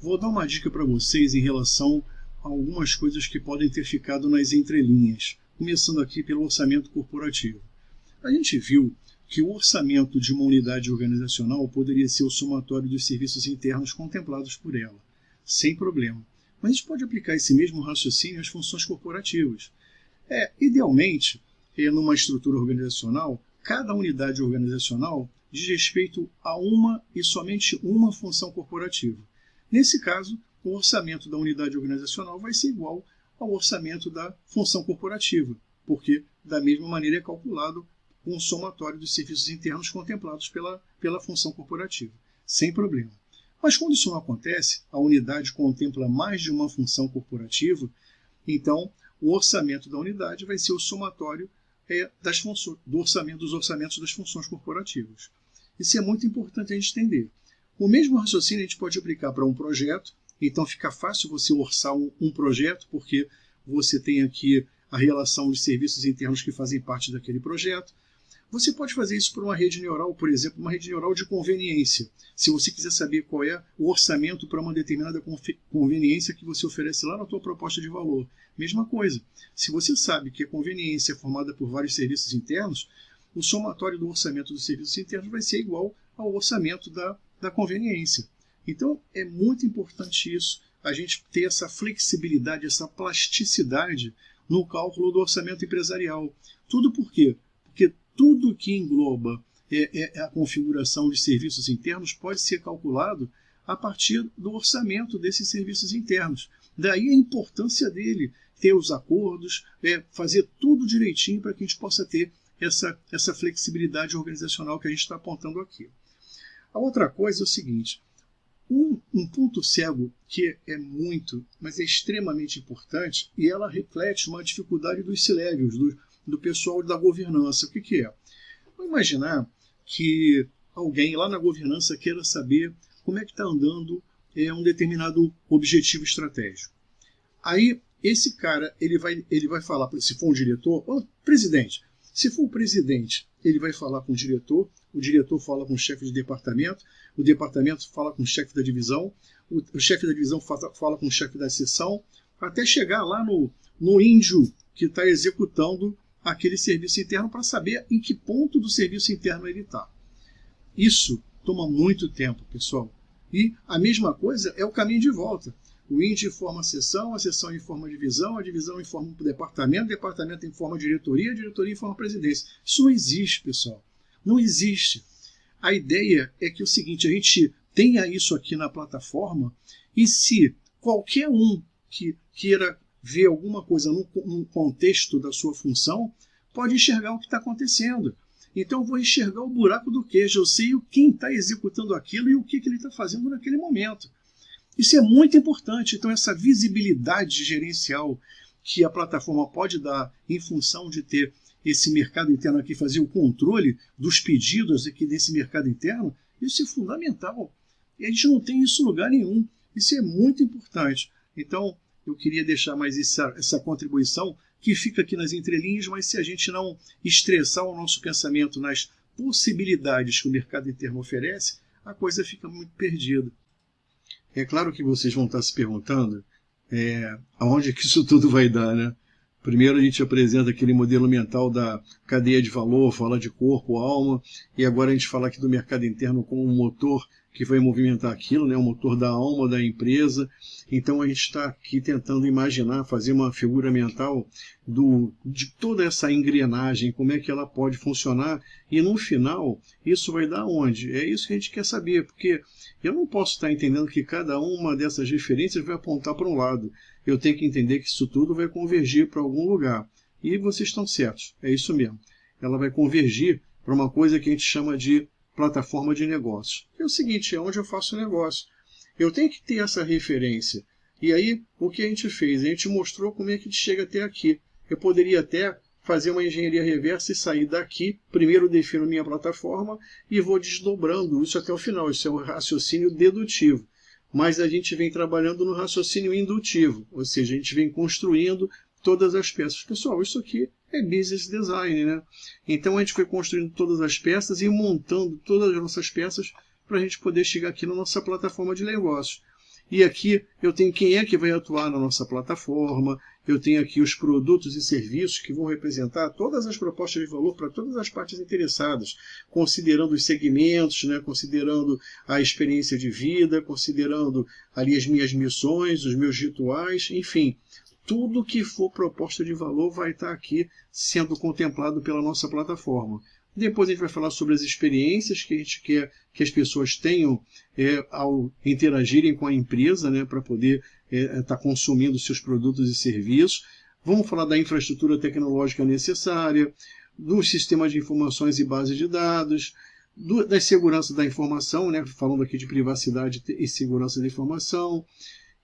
Vou dar uma dica para vocês em relação a algumas coisas que podem ter ficado nas entrelinhas, começando aqui pelo orçamento corporativo. A gente viu que o orçamento de uma unidade organizacional poderia ser o somatório dos serviços internos contemplados por ela, sem problema. Mas a gente pode aplicar esse mesmo raciocínio às funções corporativas. Idealmente, numa estrutura organizacional, cada unidade organizacional diz respeito a uma e somente uma função corporativa. Nesse caso, o orçamento da unidade organizacional vai ser igual ao orçamento da função corporativa, porque da mesma maneira é calculado com o somatório dos serviços internos contemplados pela função corporativa, sem problema. Mas quando isso não acontece, a unidade contempla mais de uma função corporativa, então o orçamento da unidade vai ser o somatório dos orçamentos das funções corporativas. Isso é muito importante a gente entender. O mesmo raciocínio a gente pode aplicar para um projeto, então fica fácil você orçar um projeto, porque você tem aqui a relação de serviços internos que fazem parte daquele projeto. Você pode fazer isso por uma rede neural, por exemplo, uma rede neural de conveniência. Se você quiser saber qual é o orçamento para uma determinada conveniência que você oferece lá na tua proposta de valor. Mesma coisa. Se você sabe que a conveniência é formada por vários serviços internos, o somatório do orçamento dos serviços internos vai ser igual ao orçamento da conveniência. Então, é muito importante isso, a gente ter essa flexibilidade, essa plasticidade no cálculo do orçamento empresarial. Tudo por quê? Porque tudo que engloba a configuração de serviços internos pode ser calculado a partir do orçamento desses serviços internos. Daí a importância dele ter os acordos, fazer tudo direitinho para que a gente possa ter essa flexibilidade organizacional que a gente está apontando aqui. A outra coisa é o seguinte, um ponto cego que é muito, mas é extremamente importante, e ela reflete uma dificuldade dos C-levels, do pessoal da governança. O que é? Vamos imaginar que alguém lá na governança queira saber como é que está andando um determinado objetivo estratégico. Aí, esse cara, ele vai falar, se for um diretor, presidente. Se for o presidente, ele vai falar com o diretor fala com o chefe de departamento, o departamento fala com o chefe da divisão, o chefe da divisão fala com o chefe da seção, até chegar lá no índio que está executando aquele serviço interno para saber em que ponto do serviço interno ele está. Isso toma muito tempo, pessoal. E a mesma coisa é o caminho de volta. O índio informa a seção informa a divisão informa o departamento informa a diretoria informa a presidência. Isso não existe, pessoal. Não existe. A ideia é que é o seguinte, a gente tenha isso aqui na plataforma e se qualquer um que queira ver alguma coisa num contexto da sua função, pode enxergar o que está acontecendo. Então eu vou enxergar o buraco do queijo, eu sei quem está executando aquilo e o que ele está fazendo naquele momento. Isso é muito importante. Então essa visibilidade gerencial que a plataforma pode dar em função de ter esse mercado interno aqui, fazer o controle dos pedidos aqui desse mercado interno, isso é fundamental. E a gente não tem isso em lugar nenhum. Isso é muito importante. Então eu queria deixar mais essa contribuição que fica aqui nas entrelinhas, mas se a gente não estressar o nosso pensamento nas possibilidades que o mercado interno oferece, a coisa fica muito perdida. É claro que vocês vão estar se perguntando aonde que isso tudo vai dar, né? Primeiro a gente apresenta aquele modelo mental da cadeia de valor, fala de corpo, alma, e agora a gente fala aqui do mercado interno como um motor que vai movimentar aquilo, né? O motor da alma da empresa. Então a gente está aqui tentando imaginar, fazer uma figura mental de toda essa engrenagem, como é que ela pode funcionar, e no final isso vai dar onde? É isso que a gente quer saber, porque eu não posso estar entendendo que cada uma dessas referências vai apontar para um lado. Eu tenho que entender que isso tudo vai convergir para algum lugar. E vocês estão certos, é isso mesmo. Ela vai convergir para uma coisa que a gente chama de plataforma de negócios. É o seguinte, é onde eu faço negócio. Eu tenho que ter essa referência. E aí, o que a gente fez? A gente mostrou como é que a gente chega até aqui. Eu poderia até fazer uma engenharia reversa e sair daqui, primeiro defino minha plataforma e vou desdobrando isso até o final. Isso é um raciocínio dedutivo. Mas a gente vem trabalhando no raciocínio indutivo, ou seja, a gente vem construindo todas as peças. Pessoal, isso aqui é business design, né? Então a gente foi construindo todas as peças e montando todas as nossas peças para a gente poder chegar aqui na nossa plataforma de negócios. E aqui eu tenho quem é que vai atuar na nossa plataforma, eu tenho aqui os produtos e serviços que vão representar todas as propostas de valor para todas as partes interessadas, considerando os segmentos, né, considerando a experiência de vida, considerando ali as minhas missões, os meus rituais, enfim. Tudo que for proposta de valor vai estar aqui sendo contemplado pela nossa plataforma. Depois a gente vai falar sobre as experiências que a gente quer que as pessoas tenham ao interagirem com a empresa, né, para poder estar consumindo seus produtos e serviços. Vamos falar da infraestrutura tecnológica necessária, dos sistemas de informações e base de dados, da segurança da informação, né, falando aqui de privacidade e segurança da informação,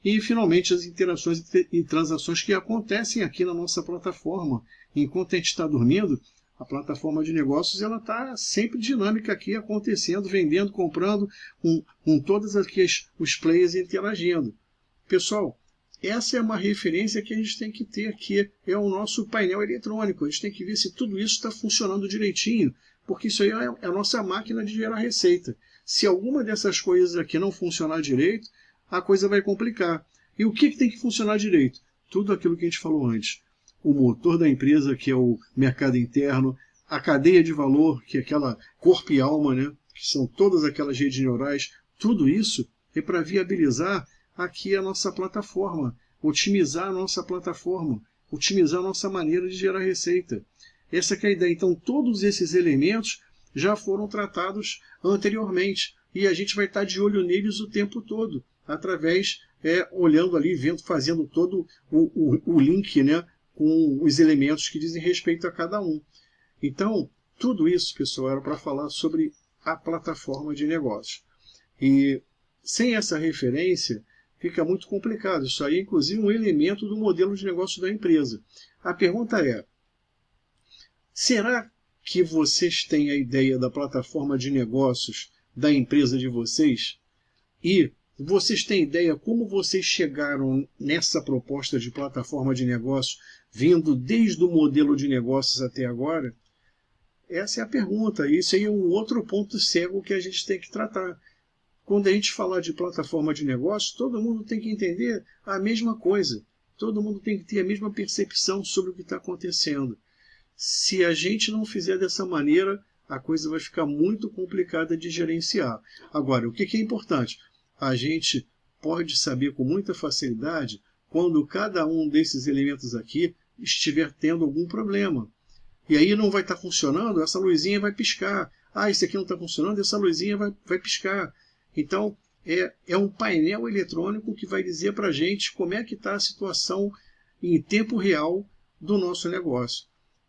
e finalmente as interações e transações que acontecem aqui na nossa plataforma. Enquanto a gente está dormindo, a plataforma de negócios está sempre dinâmica aqui, acontecendo, vendendo, comprando, com todos aqui os players interagindo. Pessoal, essa é uma referência que a gente tem que ter aqui, é o nosso painel eletrônico. A gente tem que ver se tudo isso está funcionando direitinho, porque isso aí é a nossa máquina de gerar receita. Se alguma dessas coisas aqui não funcionar direito, a coisa vai complicar. E o que tem que funcionar direito? Tudo aquilo que a gente falou antes. O motor da empresa, que é o mercado interno, a cadeia de valor, que é aquela corpo e alma, né, que são todas aquelas redes neurais, tudo isso é para viabilizar aqui a nossa plataforma, otimizar a nossa plataforma, otimizar a nossa maneira de gerar receita. Essa que é a ideia. Então, todos esses elementos já foram tratados anteriormente e a gente vai estar de olho neles o tempo todo, através olhando ali, vendo, fazendo todo o link, né, com os elementos que dizem respeito a cada um. Então, tudo isso, pessoal, era para falar sobre a plataforma de negócios. E sem essa referência, fica muito complicado. Isso aí é, inclusive, um elemento do modelo de negócio da empresa. A pergunta é, será que vocês têm a ideia da plataforma de negócios da empresa de vocês? E vocês têm ideia como vocês chegaram nessa proposta de plataforma de negócios, vindo desde o modelo de negócios até agora? Essa é a pergunta. Isso aí é um outro ponto cego que a gente tem que tratar. Quando a gente falar de plataforma de negócios, todo mundo tem que entender a mesma coisa. Todo mundo tem que ter a mesma percepção sobre o que está acontecendo. Se a gente não fizer dessa maneira, a coisa vai ficar muito complicada de gerenciar. Agora, o que é importante? A gente pode saber com muita facilidade quando cada um desses elementos aqui estiver tendo algum problema. E aí não vai estar funcionando, essa luzinha vai piscar. Ah, esse aqui não está funcionando, essa luzinha vai piscar. Então, é um painel eletrônico que vai dizer para a gente como é que está a situação em tempo real do nosso negócio.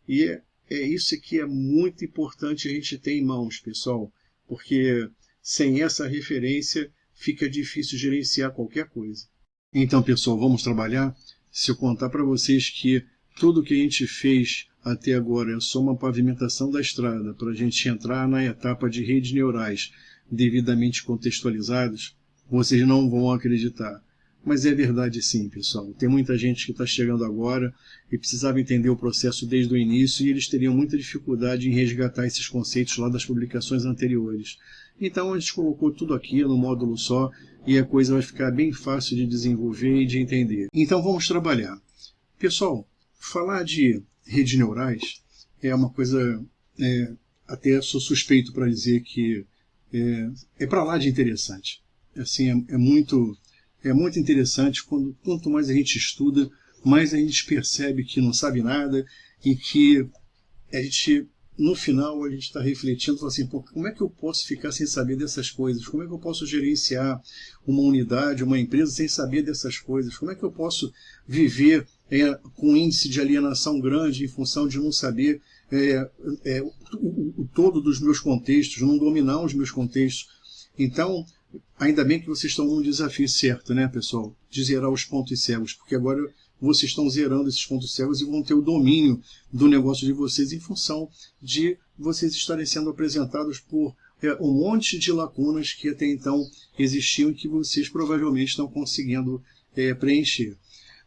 E é isso que é muito importante a gente ter em mãos, pessoal, porque sem essa referência fica difícil gerenciar qualquer coisa. Então, pessoal, vamos trabalhar? Se eu contar para vocês que tudo que a gente fez até agora é só uma pavimentação da estrada para a gente entrar na etapa de redes neurais devidamente contextualizadas, vocês não vão acreditar. Mas é verdade sim, pessoal. Tem muita gente que está chegando agora e precisava entender o processo desde o início e eles teriam muita dificuldade em resgatar esses conceitos lá das publicações anteriores. Então a gente colocou tudo aqui no módulo só e a coisa vai ficar bem fácil de desenvolver e de entender. Então vamos trabalhar. Pessoal, falar de redes neurais é uma coisa, até sou suspeito para dizer que é para lá de interessante. Assim, é muito interessante. Quanto mais a gente estuda, mais a gente percebe que não sabe nada e que a gente, no final, a gente está refletindo, fala assim, pô, como é que eu posso ficar sem saber dessas coisas? Como é que eu posso gerenciar uma unidade, uma empresa sem saber dessas coisas? Como é que eu posso viver com um índice de alienação grande em função de não saber o todo dos meus contextos, não dominar os meus contextos? Então, ainda bem que vocês estão num desafio certo, né, pessoal? De zerar os pontos cegos, porque agora vocês estão zerando esses pontos cegos e vão ter o domínio do negócio de vocês em função de vocês estarem sendo apresentados por um monte de lacunas que até então existiam e que vocês provavelmente estão conseguindo preencher.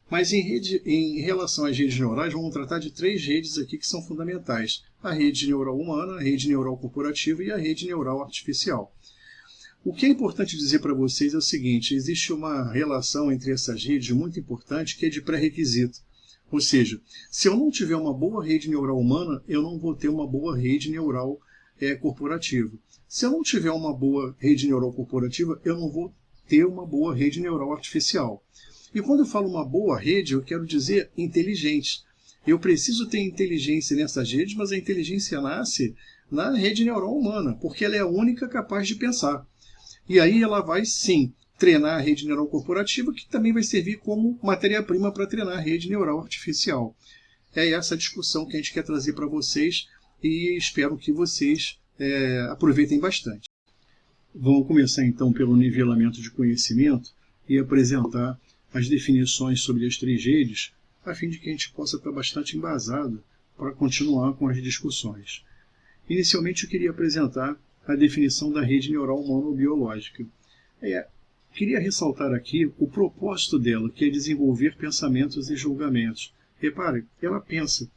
Mas em relação às redes neurais, vamos tratar de 3 redes aqui que são fundamentais. A rede neural humana, a rede neural corporativa e a rede neural artificial. O que é importante dizer para vocês é o seguinte, existe uma relação entre essas redes muito importante que é de pré-requisito. Ou seja, se eu não tiver uma boa rede neural humana, eu não vou ter uma boa rede neural corporativa. Se eu não tiver uma boa rede neural corporativa, eu não vou ter uma boa rede neural artificial. E quando eu falo uma boa rede, eu quero dizer inteligente. Eu preciso ter inteligência nessas redes, mas a inteligência nasce na rede neural humana, porque ela é a única capaz de pensar. E aí ela vai, sim, treinar a rede neural corporativa, que também vai servir como matéria-prima para treinar a rede neural artificial. É essa discussão que a gente quer trazer para vocês e espero que vocês aproveitem bastante. Vamos começar então pelo nivelamento de conhecimento e apresentar as definições sobre as 3 redes, a fim de que a gente possa estar bastante embasado para continuar com as discussões. Inicialmente eu queria apresentar a definição da rede neural humano-biológica. Queria ressaltar aqui o propósito dela, que é desenvolver pensamentos e julgamentos. Repare, ela pensa.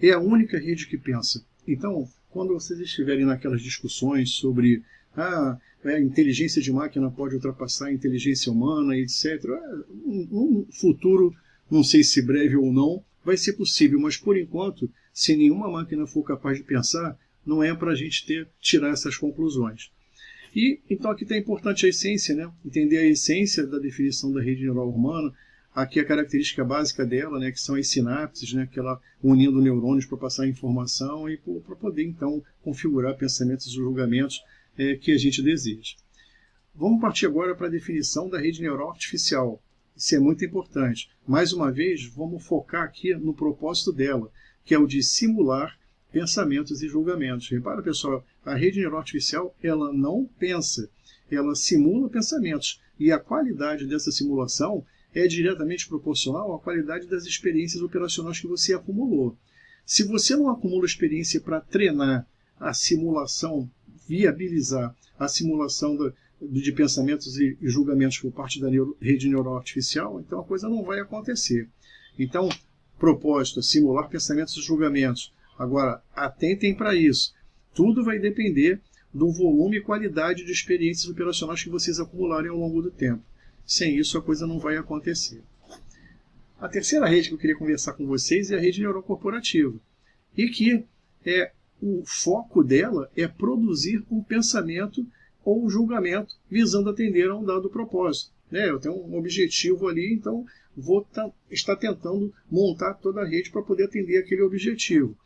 É a única rede que pensa. Então, quando vocês estiverem naquelas discussões sobre a inteligência de máquina pode ultrapassar a inteligência humana, etc. Um futuro, não sei se breve ou não, vai ser possível, mas por enquanto, se nenhuma máquina for capaz de pensar, não é para a gente tirar essas conclusões. E então aqui está importante a essência, né? Entender a essência da definição da rede neural humana, aqui a característica básica dela, né, que são as sinapses, né, que ela unindo neurônios para passar informação e para poder então configurar pensamentos e julgamentos que a gente deseja. Vamos partir agora para a definição da rede neural artificial. Isso é muito importante. Mais uma vez, vamos focar aqui no propósito dela, que é o de simular pensamentos e julgamentos. Repara, pessoal, a rede neural artificial ela não pensa, ela simula pensamentos. E a qualidade dessa simulação é diretamente proporcional à qualidade das experiências operacionais que você acumulou. Se você não acumula experiência para treinar a simulação, viabilizar a simulação de pensamentos e julgamentos por parte da rede neural artificial, então a coisa não vai acontecer. Então, propósito é simular pensamentos e julgamentos. Agora, atentem para isso. Tudo vai depender do volume e qualidade de experiências operacionais que vocês acumularem ao longo do tempo. Sem isso, a coisa não vai acontecer. A terceira rede que eu queria conversar com vocês é a rede neural corporativa. E que o foco dela é produzir um pensamento ou um julgamento visando atender a um dado propósito. Eu tenho um objetivo ali, então vou estar tentando montar toda a rede para poder atender aquele objetivo.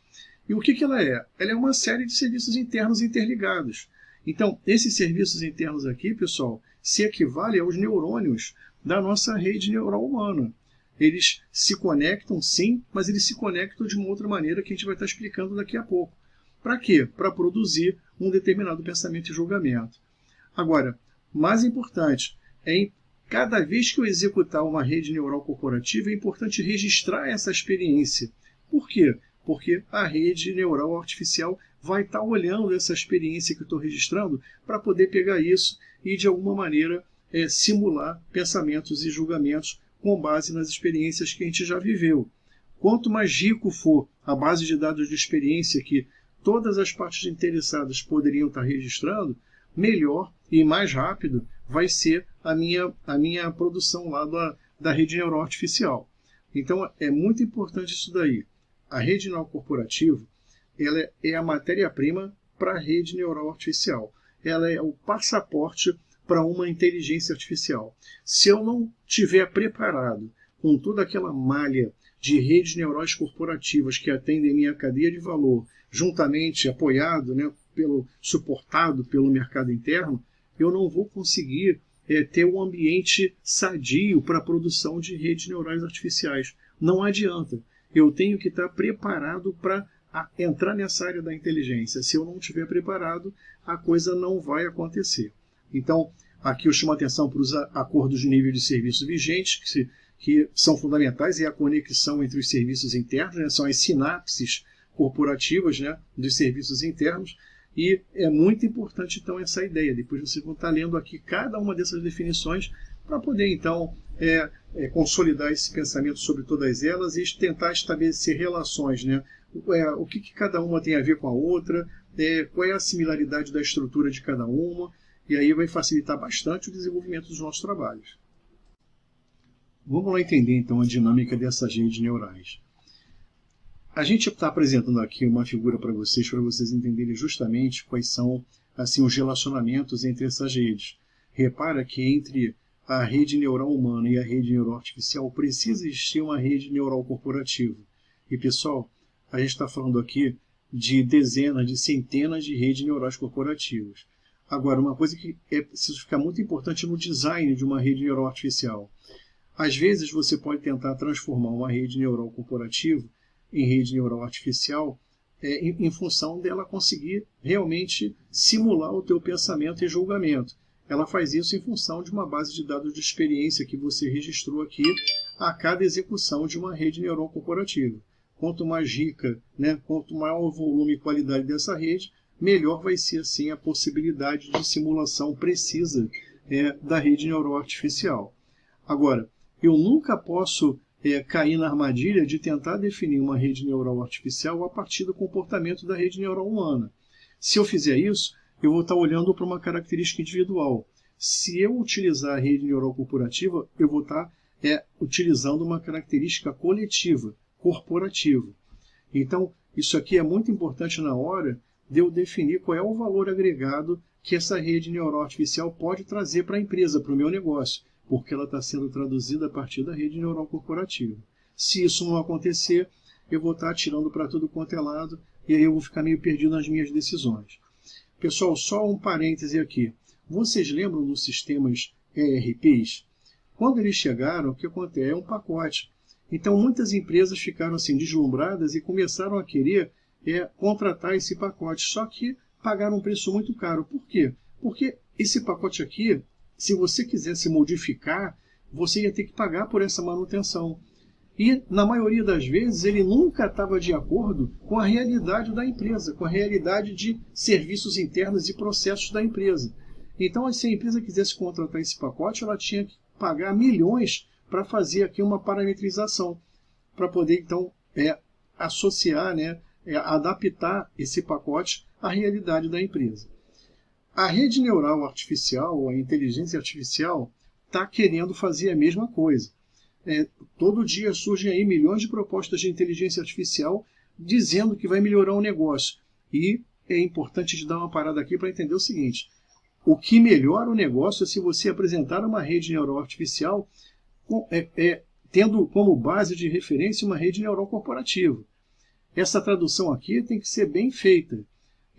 E o que ela é? Ela é uma série de serviços internos interligados. Então, esses serviços internos aqui, pessoal, se equivalem aos neurônios da nossa rede neural humana. Eles se conectam, sim, mas eles se conectam de uma outra maneira que a gente vai estar explicando daqui a pouco. Para quê? Para produzir um determinado pensamento e julgamento. Agora, mais importante, cada vez que eu executar uma rede neural corporativa, é importante registrar essa experiência. Por quê? Porque a rede neural artificial vai estar olhando essa experiência que eu estou registrando para poder pegar isso e, de alguma maneira, simular pensamentos e julgamentos com base nas experiências que a gente já viveu. Quanto mais rico for a base de dados de experiência que todas as partes interessadas poderiam estar registrando, melhor e mais rápido vai ser a minha produção lá da rede neural artificial. Então, é muito importante isso daí. A rede neural corporativa ela é a matéria-prima para a rede neural artificial. Ela é o passaporte para uma inteligência artificial. Se eu não tiver preparado com toda aquela malha de redes neurais corporativas que atendem minha cadeia de valor, juntamente apoiado, suportado pelo mercado interno, eu não vou conseguir ter um ambiente sadio para a produção de redes neurais artificiais. Não adianta. Eu tenho que estar preparado para entrar nessa área da inteligência. Se eu não estiver preparado, a coisa não vai acontecer. Então, aqui eu chamo a atenção para os acordos de nível de serviço vigentes, que são fundamentais, e a conexão entre os serviços internos, são as sinapses corporativas dos serviços internos, e é muito importante, então, essa ideia. Depois vocês vão estar lendo aqui cada uma dessas definições para poder, então, consolidar esse pensamento sobre todas elas e tentar estabelecer relações, o que cada uma tem a ver com a outra, qual é a similaridade da estrutura de cada uma, e aí vai facilitar bastante o desenvolvimento dos nossos trabalhos. Vamos lá entender, então, a dinâmica dessas redes neurais. A gente está apresentando aqui uma figura para vocês entenderem justamente quais são os relacionamentos entre essas redes. Repara que entre a rede neural humana e a rede neural artificial precisa existir uma rede neural corporativa. E, pessoal, a gente está falando aqui de dezenas, de centenas de redes neurais corporativas. Agora, uma coisa que é preciso ficar muito importante no design de uma rede neural artificial. Às vezes você pode tentar transformar uma rede neural corporativa em rede neural artificial em função dela conseguir realmente simular o teu pensamento e julgamento. Ela faz isso em função de uma base de dados de experiência que você registrou aqui a cada execução de uma rede neural corporativa. Quanto mais rica, quanto maior o volume e qualidade dessa rede, melhor vai ser assim a possibilidade de simulação precisa da rede neural artificial. Agora, eu nunca posso cair na armadilha de tentar definir uma rede neural artificial a partir do comportamento da rede neural humana. Se eu fizer isso, eu vou estar olhando para uma característica individual. Se eu utilizar a rede neural corporativa, eu vou estar utilizando uma característica coletiva, corporativa. Então, isso aqui é muito importante na hora de eu definir qual é o valor agregado que essa rede neural artificial pode trazer para a empresa, para o meu negócio, porque ela está sendo traduzida a partir da rede neural corporativa. Se isso não acontecer, eu vou estar atirando para tudo quanto é lado, e aí eu vou ficar meio perdido nas minhas decisões. Pessoal, só um parêntese aqui. Vocês lembram dos sistemas ERPs? Quando eles chegaram, o que acontece? É um pacote. Então, muitas empresas ficaram assim deslumbradas e começaram a querer contratar esse pacote, só que pagaram um preço muito caro. Por quê? Porque esse pacote aqui, se você quisesse modificar, você ia ter que pagar por essa manutenção. E, na maioria das vezes, ele nunca estava de acordo com a realidade da empresa, com a realidade de serviços internos e processos da empresa. Então, se a empresa quisesse contratar esse pacote, ela tinha que pagar milhões para fazer aqui uma parametrização, para poder, então, associar, adaptar esse pacote à realidade da empresa. A rede neural artificial, ou a inteligência artificial, está querendo fazer a mesma coisa. Todo dia surgem aí milhões de propostas de inteligência artificial dizendo que vai melhorar o negócio. E é importante de dar uma parada aqui para entender o seguinte: o que melhora o negócio é se você apresentar uma rede neural artificial tendo como base de referência uma rede neural corporativa. Essa tradução aqui tem que ser bem feita.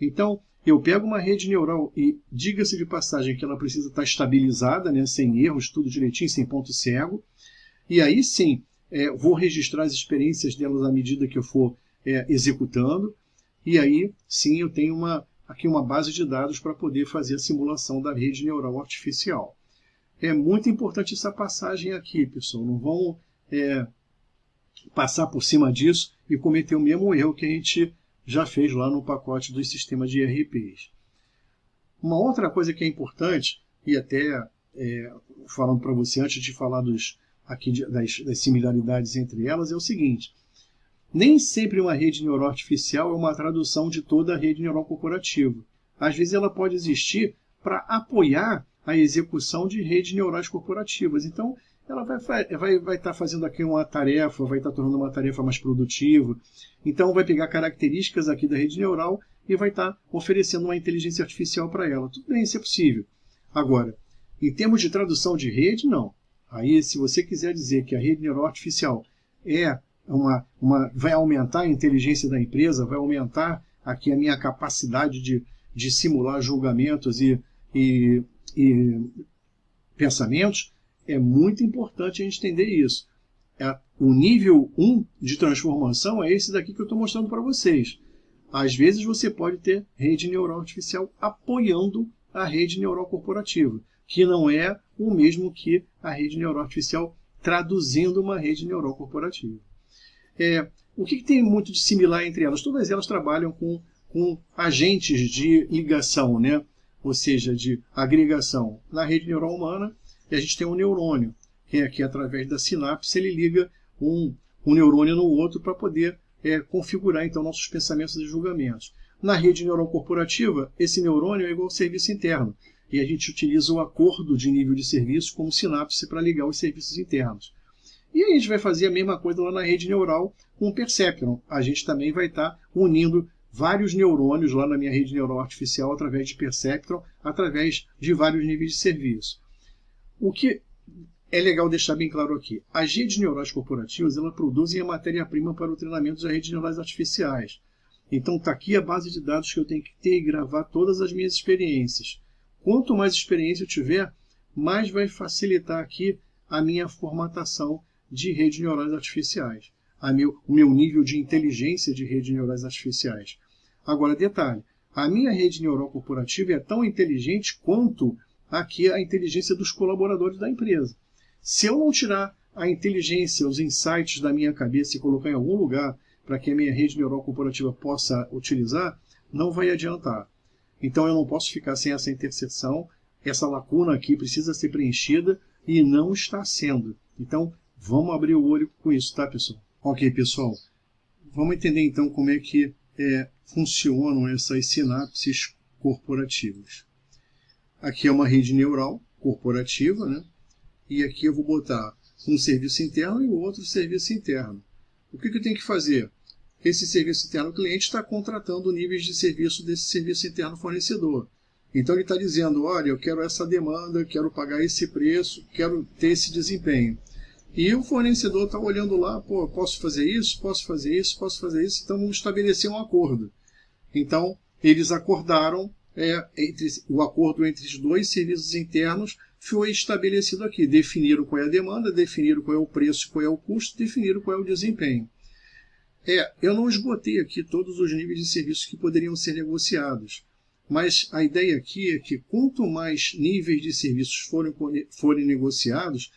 Então, eu pego uma rede neural e, diga-se de passagem, que ela precisa estar estabilizada, sem erros, tudo direitinho, sem ponto cego. E aí sim, vou registrar as experiências delas à medida que eu for executando. E aí sim eu tenho aqui uma base de dados para poder fazer a simulação da rede neural artificial. É muito importante essa passagem aqui, pessoal. Não vão passar por cima disso e cometer o mesmo erro que a gente já fez lá no pacote dos sistemas de ERPs. Uma outra coisa que é importante, e até falando para você antes de falar das similaridades entre elas, é o seguinte: nem sempre uma rede neural artificial é uma tradução de toda a rede neural corporativa. Às vezes ela pode existir para apoiar a execução de redes neurais corporativas. Então, ela vai estar fazendo aqui uma tarefa, vai estar tornando uma tarefa mais produtiva. Então, vai pegar características aqui da rede neural e vai estar oferecendo uma inteligência artificial para ela. Tudo bem, isso é possível. Agora, em termos de tradução de rede, não. Aí, se você quiser dizer que a rede neural artificial vai aumentar a inteligência da empresa, vai aumentar aqui a minha capacidade de simular julgamentos e pensamentos, é muito importante a gente entender isso. O nível 1 de transformação é esse daqui que eu estou mostrando para vocês. Às vezes você pode ter rede neural artificial apoiando a rede neural corporativa, que não é o mesmo que a rede neural artificial traduzindo uma rede neural corporativa. O que tem muito de similar entre elas? Todas elas trabalham com agentes de ligação, ou seja, de agregação. Na rede neural humana, a gente tem um neurônio, que através da sinapse ele liga um neurônio no outro para poder configurar então nossos pensamentos e julgamentos. Na rede neural corporativa, esse neurônio é igual ao serviço interno, e a gente utiliza o acordo de nível de serviço como sinapse para ligar os serviços internos. E a gente vai fazer a mesma coisa lá na rede neural com o perceptron. A gente também vai estar unindo vários neurônios lá na minha rede neural artificial através de perceptron, através de vários níveis de serviço. O que é legal deixar bem claro aqui: as redes neurais corporativas elas produzem a matéria-prima para o treinamento das redes neurais artificiais. Então está aqui a base de dados que eu tenho que ter e gravar todas as minhas experiências. Quanto mais experiência eu tiver, mais vai facilitar aqui a minha formatação de redes neurais artificiais, o meu nível de inteligência de redes neurais artificiais. Agora, detalhe: a minha rede neural corporativa é tão inteligente quanto aqui a inteligência dos colaboradores da empresa. Se eu não tirar a inteligência, os insights da minha cabeça e colocar em algum lugar para que a minha rede neural corporativa possa utilizar, não vai adiantar. Então eu não posso ficar sem essa interseção, essa lacuna aqui precisa ser preenchida e não está sendo. Então, vamos abrir o olho com isso, tá, pessoal? Ok, pessoal. Vamos entender então como é que funcionam essas sinapses corporativas. Aqui é uma rede neural corporativa, e aqui eu vou botar um serviço interno e o outro serviço interno. O que eu tenho que fazer? Esse serviço interno cliente está contratando níveis de serviço desse serviço interno fornecedor. Então ele está dizendo: olha, eu quero essa demanda, quero pagar esse preço, quero ter esse desempenho. E o fornecedor está olhando lá: posso fazer isso, posso fazer isso, posso fazer isso, então vamos estabelecer um acordo. Então eles acordaram o acordo entre os dois serviços internos foi estabelecido aqui. Definiram qual é a demanda, definiram qual é o preço, qual é o custo, definiram qual é o desempenho. Eu não esgotei aqui todos os níveis de serviços que poderiam ser negociados, mas a ideia aqui é que quanto mais níveis de serviços forem negociados,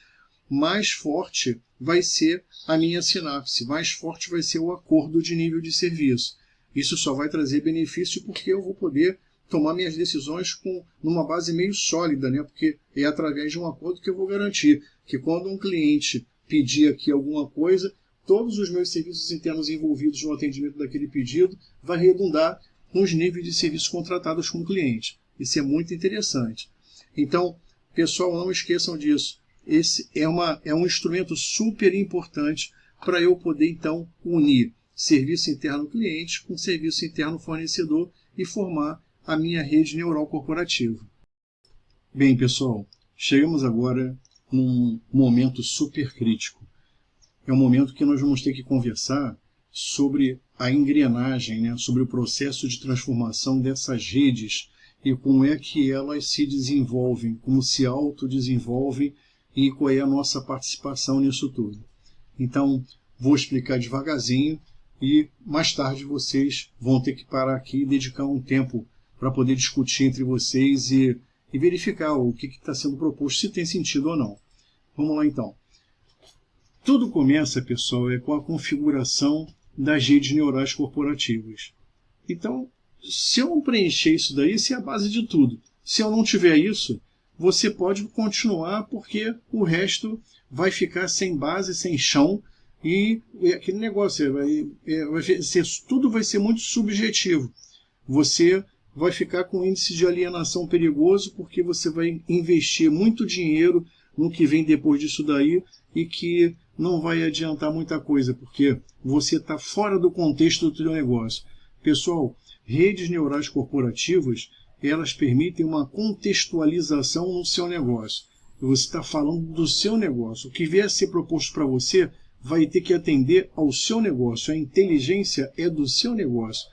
mais forte vai ser a minha sinapse, mais forte vai ser o acordo de nível de serviço. Isso só vai trazer benefício porque eu vou poder tomar minhas decisões numa base meio sólida, né? Porque é através de um acordo que eu vou garantir que quando um cliente pedir aqui alguma coisa, todos os meus serviços internos envolvidos no atendimento daquele pedido vai redundar nos níveis de serviços contratados com o cliente. Isso é muito interessante. Então, pessoal, não esqueçam disso. Esse é um instrumento super importante para eu poder, então, unir serviço interno cliente com serviço interno fornecedor e formar a minha rede neural corporativa. Bem, pessoal, chegamos agora num momento super crítico. É um momento que nós vamos ter que conversar sobre a engrenagem, né? Sobre o processo de transformação dessas redes e como é que elas se desenvolvem, como se autodesenvolvem e qual é a nossa participação nisso tudo. Então, vou explicar devagarzinho e mais tarde vocês vão ter que parar aqui e dedicar um tempo para poder discutir entre vocês e verificar o que está sendo proposto, se tem sentido ou não. Vamos lá então. Tudo começa, pessoal, com a configuração das redes neurais corporativas. Então, se eu não preencher isso daí, isso é a base de tudo. Se eu não tiver isso, você pode continuar porque o resto vai ficar sem base, sem chão, e aquele negócio, tudo vai ser muito subjetivo. Você vai ficar com um índice de alienação perigoso porque você vai investir muito dinheiro no que vem depois disso daí e que não vai adiantar muita coisa, porque você está fora do contexto do seu negócio. Pessoal, redes neurais corporativas, elas permitem uma contextualização no seu negócio. Você está falando do seu negócio. O que vier a ser proposto para você vai ter que atender ao seu negócio. A inteligência é do seu negócio.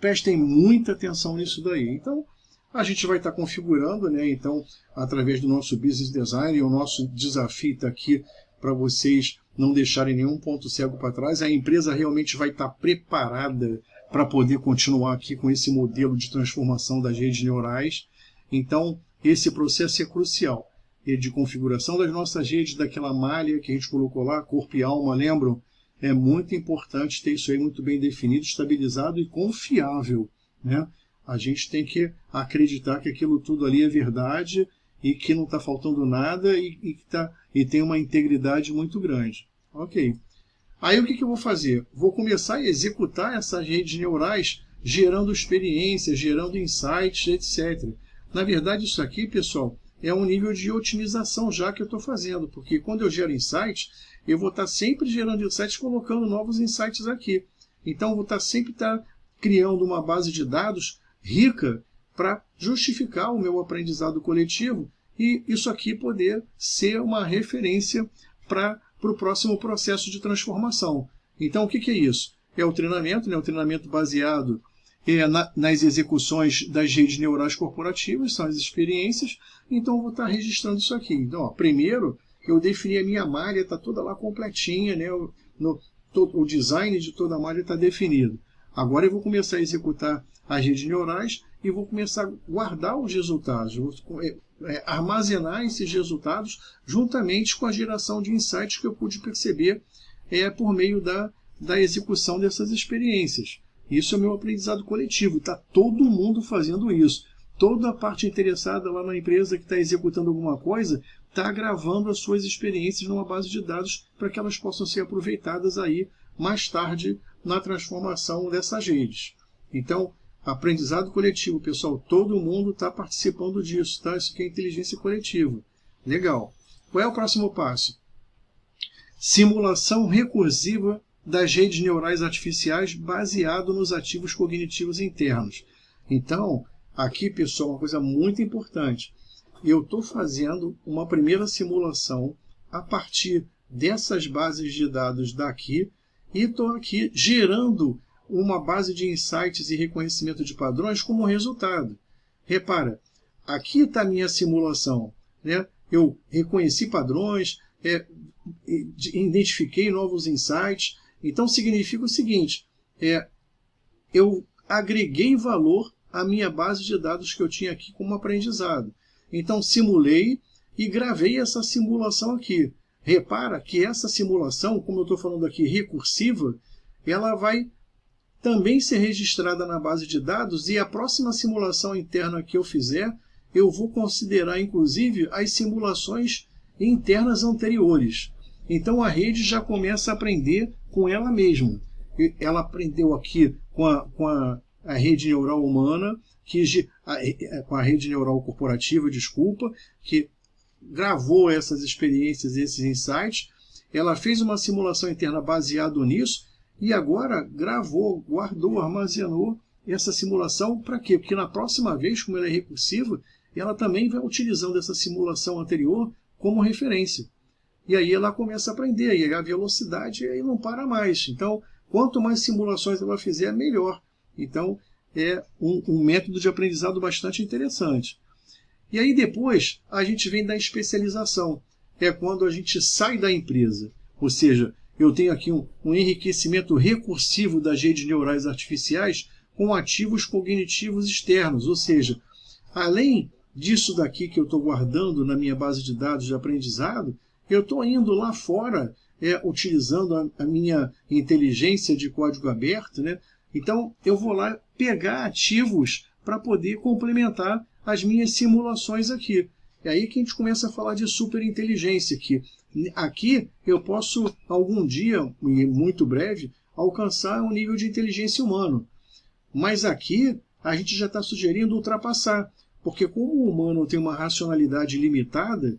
Prestem muita atenção nisso daí. Então, a gente vai estar configurando, né? Então, através do nosso Business Design, o nosso desafio está aqui para vocês não deixarem nenhum ponto cego para trás. A empresa realmente vai estar preparada para poder continuar aqui com esse modelo de transformação das redes neurais. Então, esse processo é crucial. E de configuração das nossas redes, daquela malha que a gente colocou lá, corpo e alma, lembram? É muito importante ter isso aí muito bem definido, estabilizado e confiável, né? A gente tem que acreditar que aquilo tudo ali é verdade e que não está faltando nada e tem uma integridade muito grande. Ok. Aí o que eu vou fazer? Vou começar a executar essas redes neurais, gerando experiências, gerando insights, etc. Na verdade, isso aqui, pessoal, é um nível de otimização já que eu estou fazendo, porque quando eu gero insights, eu vou estar sempre gerando insights, colocando novos insights aqui. Então, eu vou estar sempre criando uma base de dados rica para justificar o meu aprendizado coletivo e isso aqui poder ser uma referência para o próximo processo de transformação. Então, o que é isso? É o treinamento, né? O treinamento baseado nas execuções das redes neurais corporativas, são as experiências. Então, eu vou estar registrando isso aqui. Então, primeiro, eu defini a minha malha, está toda lá completinha, né? O design de toda a malha está definido. Agora eu vou começar a executar as redes neurais e vou começar a guardar os resultados, vou armazenar esses resultados juntamente com a geração de insights que eu pude perceber por meio da execução dessas experiências. Isso é o meu aprendizado coletivo, está todo mundo fazendo isso. Toda a parte interessada lá na empresa que está executando alguma coisa está gravando as suas experiências numa base de dados para que elas possam ser aproveitadas aí mais tarde na transformação dessas redes. Então, aprendizado coletivo, pessoal, todo mundo está participando disso, tá? Isso aqui é inteligência coletiva. Legal. Qual é o próximo passo? Simulação recursiva das redes neurais artificiais baseado nos ativos cognitivos internos. Então, aqui, pessoal, uma coisa muito importante. Eu estou fazendo uma primeira simulação a partir dessas bases de dados daqui e estou aqui gerando uma base de insights e reconhecimento de padrões como resultado. Repara, aqui está a minha simulação, né? Eu reconheci padrões, identifiquei novos insights. Então significa o seguinte, eu agreguei valor à minha base de dados que eu tinha aqui como aprendizado. Então simulei e gravei essa simulação aqui. Repara que essa simulação, como eu estou falando aqui, recursiva, ela vai também ser registrada na base de dados, e a próxima simulação interna que eu fizer, eu vou considerar inclusive as simulações internas anteriores. Então a rede já começa a aprender com ela mesma. Ela aprendeu aqui com a rede neural humana, com a rede neural corporativa, desculpa, que gravou essas experiências, esses insights. Ela fez uma simulação interna baseada nisso, e agora gravou, guardou, armazenou essa simulação para quê? Porque na próxima vez, como ela é recursiva, ela também vai utilizando essa simulação anterior como referência. E aí ela começa a aprender, e a velocidade aí não para mais. Então, quanto mais simulações ela fizer, melhor. Então, é um método de aprendizado bastante interessante. E aí depois, a gente vem da especialização. É quando a gente sai da empresa. Ou seja, eu tenho aqui um enriquecimento recursivo das redes neurais artificiais com ativos cognitivos externos. Ou seja, além disso daqui que eu estou guardando na minha base de dados de aprendizado, eu estou indo lá fora, utilizando a minha inteligência de código aberto, né? Então, eu vou lá pegar ativos para poder complementar as minhas simulações aqui. É aí que a gente começa a falar de superinteligência, que aqui eu posso, algum dia, e muito breve, alcançar um nível de inteligência humano. Mas aqui a gente já está sugerindo ultrapassar, porque como o humano tem uma racionalidade limitada,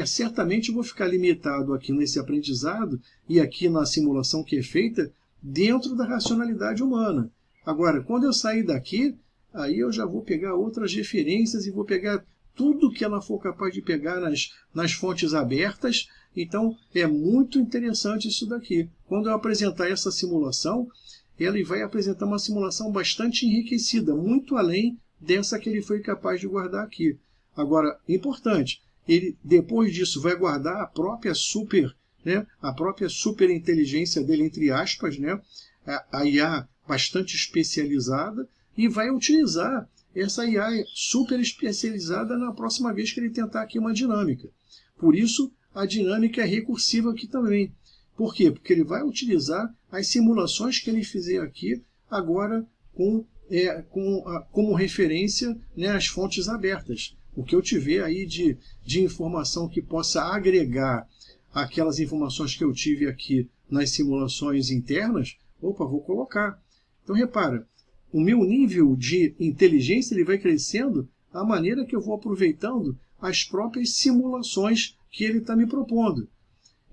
certamente eu vou ficar limitado aqui nesse aprendizado e aqui na simulação que é feita dentro da racionalidade humana. Agora, quando eu sair daqui, aí eu já vou pegar outras referências e vou pegar tudo que ela for capaz de pegar nas fontes abertas. Então, é muito interessante isso daqui. Quando eu apresentar essa simulação, ele vai apresentar uma simulação bastante enriquecida, muito além dessa que ele foi capaz de guardar aqui. Agora, importante, ele depois disso vai guardar a própria superinteligência dele, entre aspas, né? A IA bastante especializada, e vai utilizar essa IA super especializada na próxima vez que ele tentar aqui uma dinâmica. Por isso, a dinâmica é recursiva aqui também. Por quê? Porque ele vai utilizar as simulações que ele fizer aqui, agora como referência, né, as fontes abertas. O que eu tiver aí de informação que possa agregar aquelas informações que eu tive aqui nas simulações internas, vou colocar. Então, repara, o meu nível de inteligência ele vai crescendo à maneira que eu vou aproveitando as próprias simulações que ele está me propondo.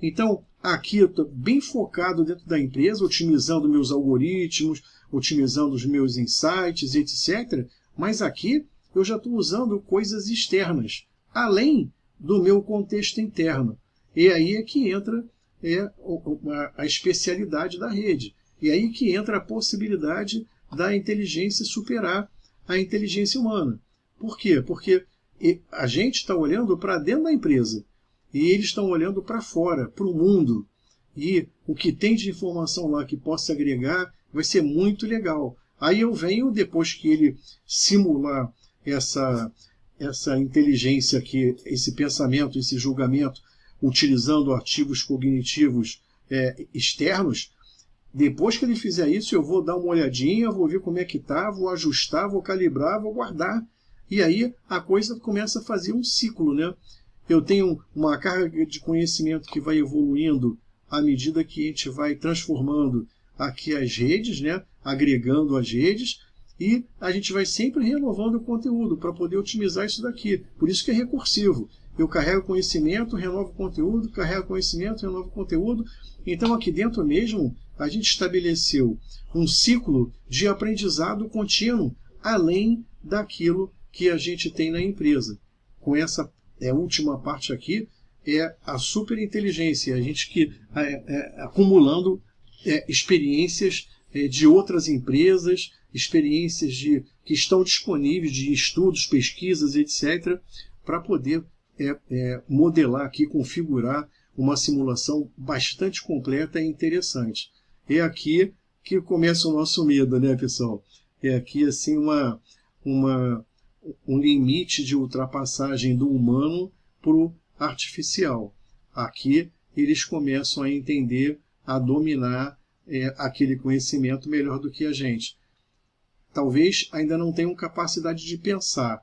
Então, aqui eu estou bem focado dentro da empresa, otimizando meus algoritmos, otimizando os meus insights, etc. Mas aqui eu já estou usando coisas externas, além do meu contexto interno. E aí é que entra a especialidade da rede. E aí que entra a possibilidade da inteligência superar a inteligência humana. Por quê? Porque a gente está olhando para dentro da empresa e eles estão olhando para fora, para o mundo. E o que tem de informação lá que possa agregar vai ser muito legal. Aí eu venho, depois que ele simular essa inteligência aqui, esse pensamento, esse julgamento, utilizando ativos cognitivos externos, depois que ele fizer isso, eu vou dar uma olhadinha, vou ver como é que está, vou ajustar, vou calibrar, vou guardar. E aí a coisa começa a fazer um ciclo, né? Eu tenho uma carga de conhecimento que vai evoluindo à medida que a gente vai transformando aqui as redes, né? Agregando as redes, e a gente vai sempre renovando o conteúdo para poder otimizar isso daqui. Por isso que é recursivo. Eu carrego conhecimento, renovo conteúdo, carrego conhecimento, renovo conteúdo. Então aqui dentro mesmo a gente estabeleceu um ciclo de aprendizado contínuo, além daquilo que a gente tem na empresa. Com essa última parte aqui, é a superinteligência, a gente acumulando experiências de outras empresas, experiências que estão disponíveis de estudos, pesquisas, etc., para poder modelar aqui, configurar uma simulação bastante completa e interessante. É aqui que começa o nosso medo, né, pessoal? É aqui assim um limite de ultrapassagem do humano para o artificial. Aqui eles começam a entender, a dominar aquele conhecimento melhor do que a gente. Talvez ainda não tenham capacidade de pensar,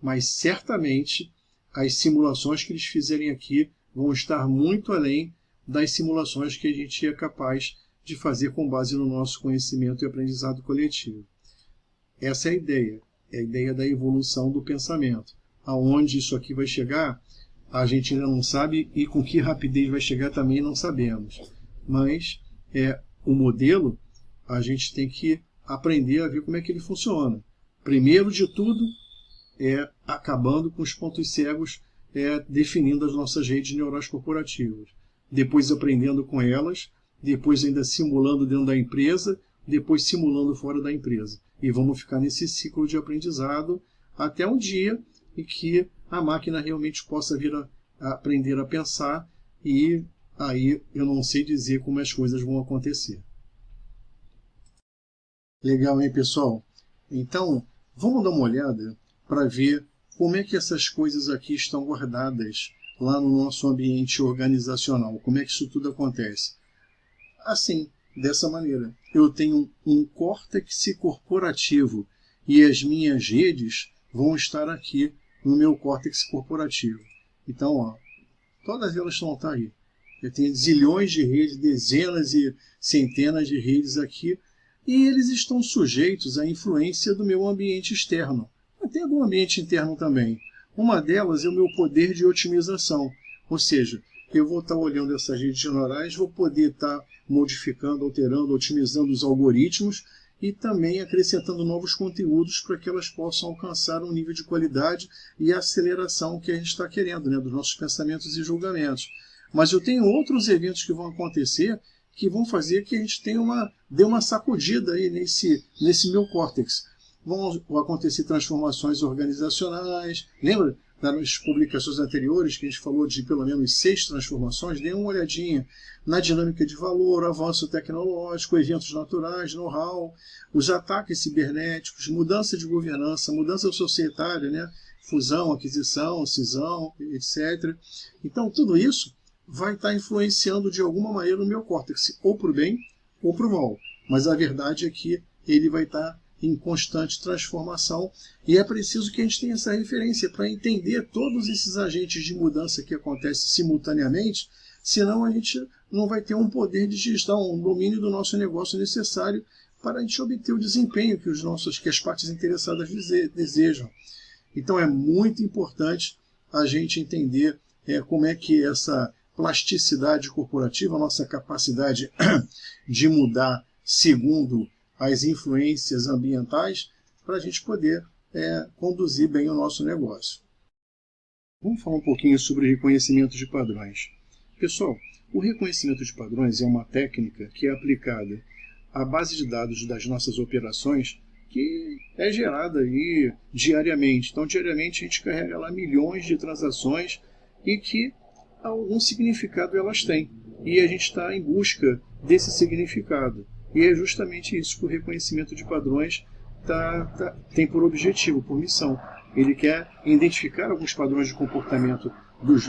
mas certamente as simulações que eles fizerem aqui vão estar muito além das simulações que a gente é capaz de fazer com base no nosso conhecimento e aprendizado coletivo. Essa é a ideia da evolução do pensamento. Aonde isso aqui vai chegar, a gente ainda não sabe, e com que rapidez vai chegar também não sabemos. Mas o modelo, a gente tem que aprender a ver como é que ele funciona. Primeiro de tudo, acabando com os pontos cegos, definindo as nossas redes neurais corporativas. Depois aprendendo com elas, depois ainda simulando dentro da empresa, depois simulando fora da empresa. E vamos ficar nesse ciclo de aprendizado até um dia em que a máquina realmente possa vir a aprender a pensar, e aí eu não sei dizer como as coisas vão acontecer. Legal, hein, pessoal? Então, vamos dar uma olhada para ver como é que essas coisas aqui estão guardadas lá no nosso ambiente organizacional. Como é que isso tudo acontece? Assim, dessa maneira. Eu tenho um córtex corporativo e as minhas redes vão estar aqui no meu córtex corporativo. Então, ó, todas elas vão estar aí. Eu tenho zilhões de redes, dezenas e centenas de redes aqui, e eles estão sujeitos à influência do meu ambiente externo. Até do ambiente interno também. Uma delas é o meu poder de otimização, ou seja, eu vou estar olhando essas redes neurais, vou poder estar modificando, alterando, otimizando os algoritmos e também acrescentando novos conteúdos para que elas possam alcançar um nível de qualidade e aceleração que a gente está querendo, né, dos nossos pensamentos e julgamentos. Mas eu tenho outros eventos que vão acontecer que vão fazer que a gente dê uma sacudida aí nesse meu córtex. Vão acontecer transformações organizacionais. Lembra das publicações anteriores que a gente falou de pelo menos 6 transformações? Dê uma olhadinha na dinâmica de valor, avanço tecnológico, eventos naturais, know-how, os ataques cibernéticos, mudança de governança, mudança societária, né? Fusão, aquisição, cisão, etc. Então, tudo isso vai estar influenciando de alguma maneira no meu córtex, ou para o bem ou para o mal. Mas a verdade é que ele vai estar em constante transformação, e é preciso que a gente tenha essa referência para entender todos esses agentes de mudança que acontecem simultaneamente, senão a gente não vai ter um poder de gestão, um domínio do nosso negócio necessário para a gente obter o desempenho que as partes interessadas desejam. Então é muito importante a gente entender como é que essa plasticidade corporativa, a nossa capacidade de mudar segundo as influências ambientais, para a gente poder conduzir bem o nosso negócio. Vamos falar um pouquinho sobre reconhecimento de padrões. Pessoal, o reconhecimento de padrões é uma técnica que é aplicada à base de dados das nossas operações, que é gerada aí diariamente. Então, diariamente a gente carrega lá milhões de transações e que algum significado elas têm. E a gente está em busca desse significado. E é justamente isso que o reconhecimento de padrões tem por objetivo, por missão. Ele quer identificar alguns padrões de comportamento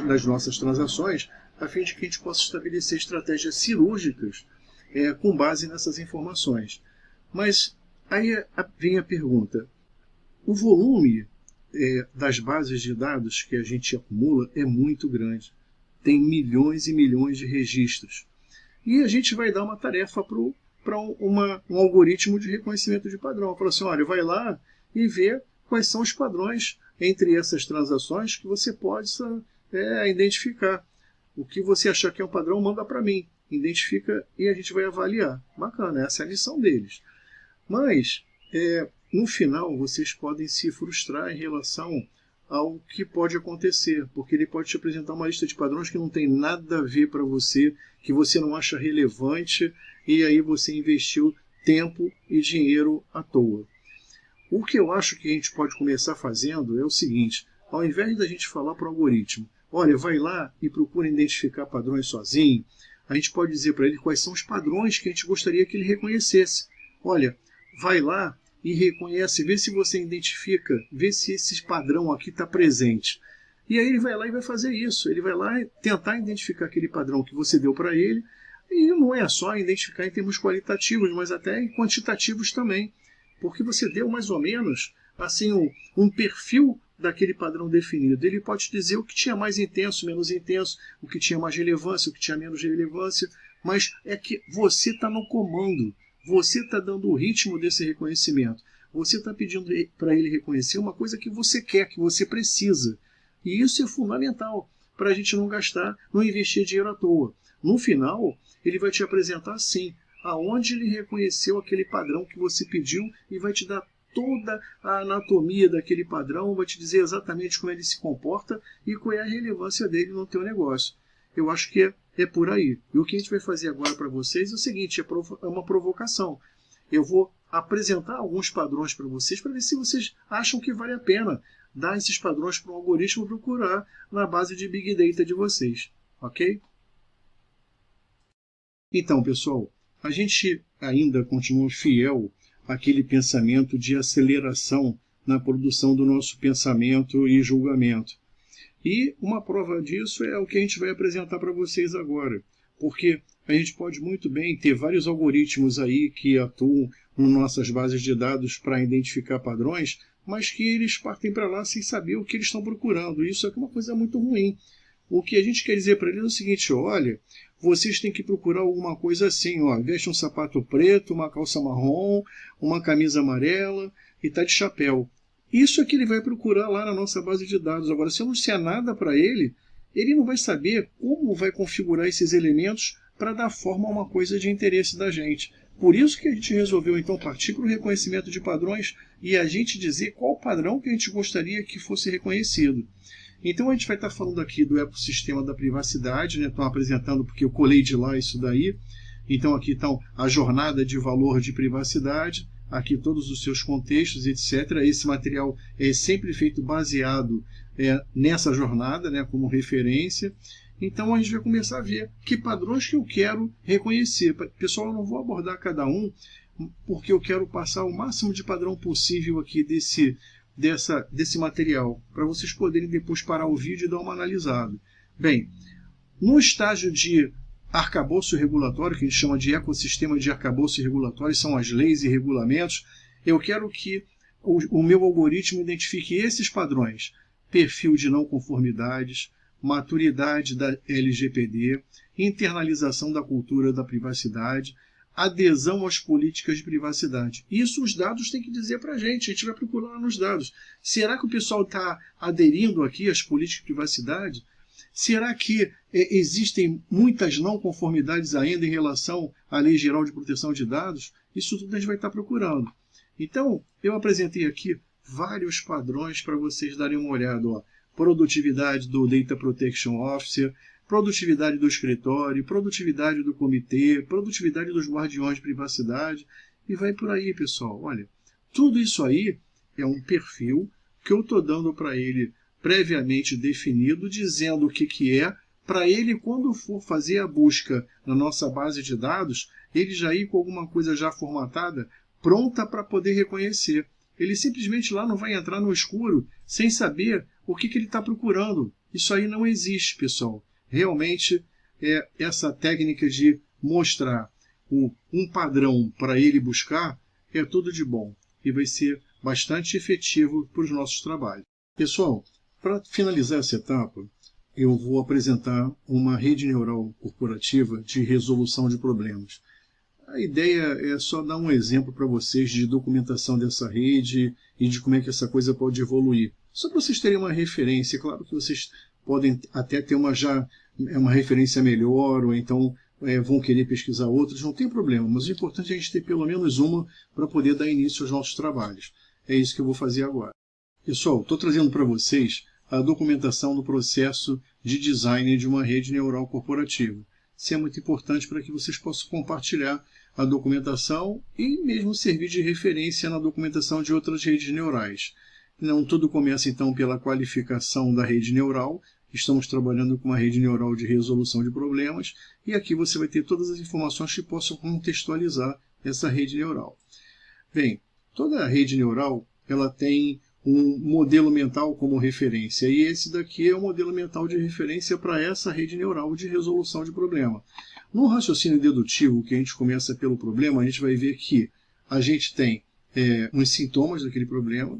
das nossas transações, a fim de que a gente possa estabelecer estratégias cirúrgicas com base nessas informações. Mas aí vem a pergunta: o volume das bases de dados que a gente acumula é muito grande. Tem milhões e milhões de registros. E a gente vai dar uma tarefa para um algoritmo de reconhecimento de padrão. Fala assim, olha, vai lá e vê quais são os padrões entre essas transações que você pode identificar. O que você achar que é um padrão, manda para mim. Identifica e a gente vai avaliar. Bacana, essa é a missão deles. Mas, no final, vocês podem se frustrar em relação ao que pode acontecer, porque ele pode te apresentar uma lista de padrões que não tem nada a ver para você, que você não acha relevante, e aí você investiu tempo e dinheiro à toa. O que eu acho que a gente pode começar fazendo é o seguinte: ao invés da gente falar para o algoritmo, olha, vai lá e procura identificar padrões sozinho, a gente pode dizer para ele quais são os padrões que a gente gostaria que ele reconhecesse. Olha, vai lá e reconhece, vê se você identifica, vê se esse padrão aqui está presente. E aí ele vai lá e vai fazer isso. Ele vai lá e tentar identificar aquele padrão que você deu para ele. E não é só identificar em termos qualitativos, mas até em quantitativos também. Porque você deu mais ou menos assim um perfil daquele padrão definido. Ele pode te dizer o que tinha mais intenso, menos intenso, o que tinha mais relevância, o que tinha menos relevância. Mas é que você está no comando. Você está dando o ritmo desse reconhecimento. Você está pedindo para ele reconhecer uma coisa que você quer, que você precisa. E isso é fundamental para a gente não gastar, não investir dinheiro à toa. No final, ele vai te apresentar sim aonde ele reconheceu aquele padrão que você pediu e vai te dar toda a anatomia daquele padrão, vai te dizer exatamente como ele se comporta e qual é a relevância dele no teu negócio. Eu acho que é por aí. E o que a gente vai fazer agora para vocês é o seguinte, é uma provocação. Eu vou apresentar alguns padrões para vocês para ver se vocês acham que vale a pena dar esses padrões para um algoritmo procurar na base de Big Data de vocês. Ok? Então, pessoal, a gente ainda continua fiel àquele pensamento de aceleração na produção do nosso pensamento e julgamento. E uma prova disso é o que a gente vai apresentar para vocês agora, porque a gente pode muito bem ter vários algoritmos aí que atuam nas nossas bases de dados para identificar padrões, mas que eles partem para lá sem saber o que eles estão procurando. Isso é uma coisa muito ruim. O que a gente quer dizer para eles é o seguinte: olha, vocês têm que procurar alguma coisa assim, ó, veste um sapato preto, uma calça marrom, uma camisa amarela e está de chapéu. Isso é que ele vai procurar lá na nossa base de dados. Agora, se eu não disser nada para ele, ele não vai saber como vai configurar esses elementos para dar forma a uma coisa de interesse da gente. Por isso que a gente resolveu, então, partir para o reconhecimento de padrões e a gente dizer qual padrão que a gente gostaria que fosse reconhecido. Então, a gente vai estar falando aqui do ecossistema da privacidade, né? Estou apresentando porque eu colei de lá isso daí. Então, aqui estão a jornada de valor de privacidade, aqui todos os seus contextos, etc. Esse material é sempre feito baseado nessa jornada, né, como referência. Então a gente vai começar a ver que padrões que eu quero reconhecer. Pessoal, eu não vou abordar cada um, porque eu quero passar o máximo de padrão possível aqui desse material, para vocês poderem depois parar o vídeo e dar uma analisada. Bem, no estágio de arcabouço regulatório, que a gente chama de ecossistema de arcabouço regulatório, são as leis e regulamentos, eu quero que o meu algoritmo identifique esses padrões: perfil de não conformidades, maturidade da LGPD, internalização da cultura da privacidade, adesão às políticas de privacidade. Isso os dados têm que dizer para a gente vai procurar lá nos dados. Será que o pessoal está aderindo aqui às políticas de privacidade? Será que existem muitas não conformidades ainda em relação à Lei Geral de Proteção de Dados? Isso tudo a gente vai estar procurando. Então, eu apresentei aqui vários padrões para vocês darem uma olhada. Ó. Produtividade do Data Protection Officer, produtividade do escritório, produtividade do comitê, produtividade dos guardiões de privacidade, e vai por aí, pessoal. Olha, tudo isso aí é um perfil que eu estou dando para ele previamente definido, dizendo o que é, para ele, quando for fazer a busca na nossa base de dados, ele já ir com alguma coisa já formatada, pronta para poder reconhecer. Ele simplesmente lá não vai entrar no escuro sem saber o que ele está procurando. Isso aí não existe, pessoal. Realmente, essa técnica de mostrar um padrão para ele buscar é tudo de bom e vai ser bastante efetivo para os nossos trabalhos. Pessoal, para finalizar essa etapa, eu vou apresentar uma rede neural corporativa de resolução de problemas. A ideia é só dar um exemplo para vocês de documentação dessa rede e de como é que essa coisa pode evoluir. Só para vocês terem uma referência. Claro que vocês podem até ter uma referência melhor, ou então vão querer pesquisar outras, não tem problema. Mas o importante é a gente ter pelo menos uma para poder dar início aos nossos trabalhos. É isso que eu vou fazer agora. Pessoal, estou trazendo para vocês a documentação do processo de design de uma rede neural corporativa. Isso é muito importante para que vocês possam compartilhar a documentação e mesmo servir de referência na documentação de outras redes neurais. Não tudo começa então pela qualificação da rede neural. Estamos trabalhando com uma rede neural de resolução de problemas e aqui você vai ter todas as informações que possam contextualizar essa rede neural. Bem, toda rede neural ela tem um modelo mental como referência e esse daqui é o modelo mental de referência para essa rede neural de resolução de problema. No raciocínio dedutivo, que a gente começa pelo problema, a gente vai ver que a gente tem os sintomas daquele problema,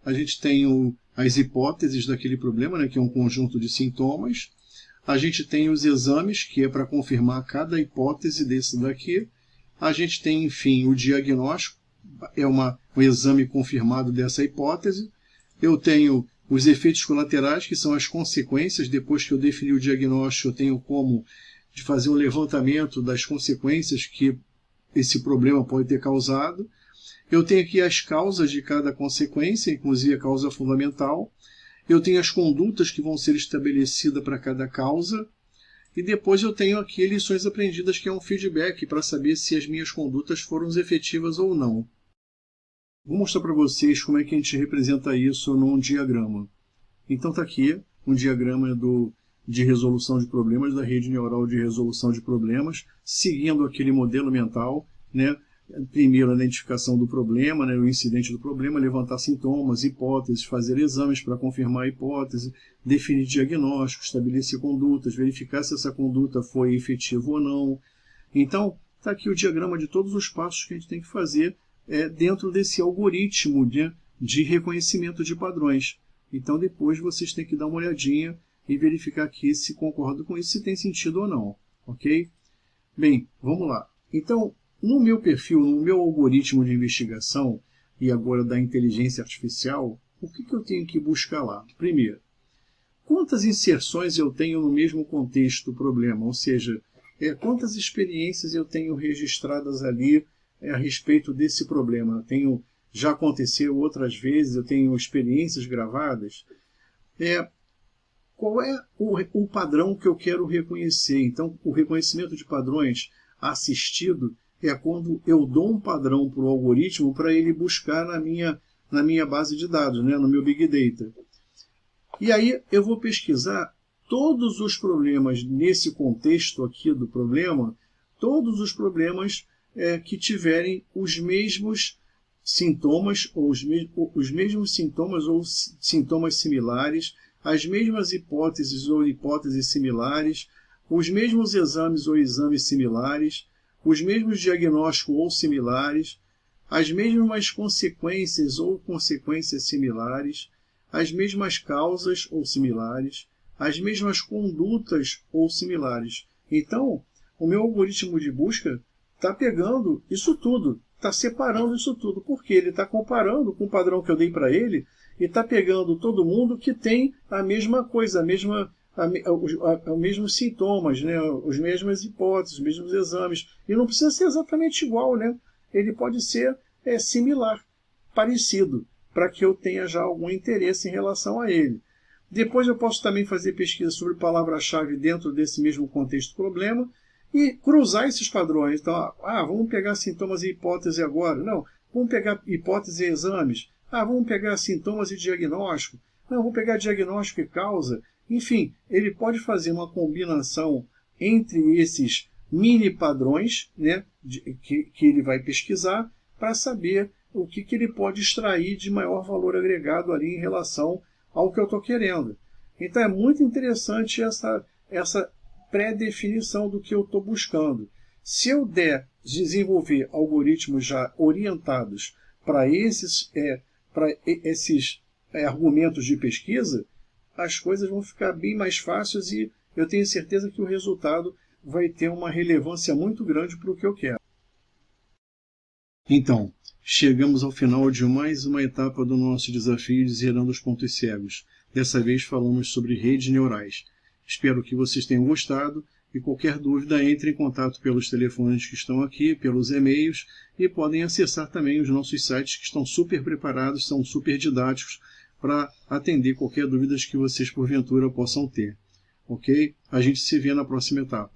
a gente tem as hipóteses daquele problema, né, que é um conjunto de sintomas, a gente tem os exames, que é para confirmar cada hipótese desse daqui, a gente tem, enfim, o diagnóstico, é um exame confirmado dessa hipótese, eu tenho os efeitos colaterais, que são as consequências, depois que eu defini o diagnóstico, eu tenho como de fazer um levantamento das consequências que esse problema pode ter causado. Eu tenho aqui as causas de cada consequência, inclusive a causa fundamental. Eu tenho as condutas que vão ser estabelecidas para cada causa. E depois eu tenho aqui lições aprendidas, que é um feedback para saber se as minhas condutas foram efetivas ou não. Vou mostrar para vocês como é que a gente representa isso num diagrama. Então está aqui um diagrama de resolução de problemas, da rede neural de resolução de problemas, seguindo aquele modelo mental, né? Primeiro, a identificação do problema, né, o incidente do problema, levantar sintomas, hipóteses, fazer exames para confirmar a hipótese, definir diagnóstico, estabelecer condutas, verificar se essa conduta foi efetiva ou não. Então, está aqui o diagrama de todos os passos que a gente tem que fazer dentro desse algoritmo de reconhecimento de padrões. Então, depois vocês têm que dar uma olhadinha e verificar aqui se concordam com isso, se tem sentido ou não. Ok? Bem, vamos lá. Então, no meu perfil, no meu algoritmo de investigação, e agora da inteligência artificial, o que eu tenho que buscar lá? Primeiro, quantas inserções eu tenho no mesmo contexto do problema? Ou seja, quantas experiências eu tenho registradas ali a respeito desse problema? Já aconteceu outras vezes, eu tenho experiências gravadas. Qual é o padrão que eu quero reconhecer? Então, o reconhecimento de padrões assistido é quando eu dou um padrão para o algoritmo para ele buscar na minha base de dados, né, no meu Big Data. E aí eu vou pesquisar todos os problemas nesse contexto aqui do problema, todos os problemas que tiverem os mesmos sintomas, ou os mesmos sintomas ou sintomas similares, as mesmas hipóteses ou hipóteses similares, os mesmos exames ou exames similares, os mesmos diagnósticos ou similares, as mesmas consequências ou consequências similares, as mesmas causas ou similares, as mesmas condutas ou similares. Então, o meu algoritmo de busca está pegando isso tudo, está separando isso tudo, porque ele está comparando com o padrão que eu dei para ele e está pegando todo mundo que tem a mesma coisa, os mesmos sintomas, né? As mesmas hipóteses, os mesmos exames. E não precisa ser exatamente igual, né? Ele pode ser similar, parecido, para que eu tenha já algum interesse em relação a ele. Depois eu posso também fazer pesquisa sobre palavra-chave dentro desse mesmo contexto do problema e cruzar esses padrões. Então, vamos pegar sintomas e hipótese agora. Não, vamos pegar hipótese e exames. Vamos pegar sintomas e diagnóstico. Não, vamos pegar diagnóstico e causa. Enfim, ele pode fazer uma combinação entre esses mini padrões, né, que ele vai pesquisar para saber o que ele pode extrair de maior valor agregado ali em relação ao que eu estou querendo. Então é muito interessante essa pré-definição do que eu estou buscando. Se eu der desenvolver algoritmos já orientados para esses argumentos de pesquisa, as coisas vão ficar bem mais fáceis e eu tenho certeza que o resultado vai ter uma relevância muito grande para o que eu quero. Então, chegamos ao final de mais uma etapa do nosso desafio de zerando os pontos cegos. Dessa vez falamos sobre redes neurais. Espero que vocês tenham gostado e qualquer dúvida entre em contato pelos telefones que estão aqui, pelos e-mails e podem acessar também os nossos sites que estão super preparados, são super didáticos para atender qualquer dúvida que vocês porventura possam ter. Ok? A gente se vê na próxima etapa.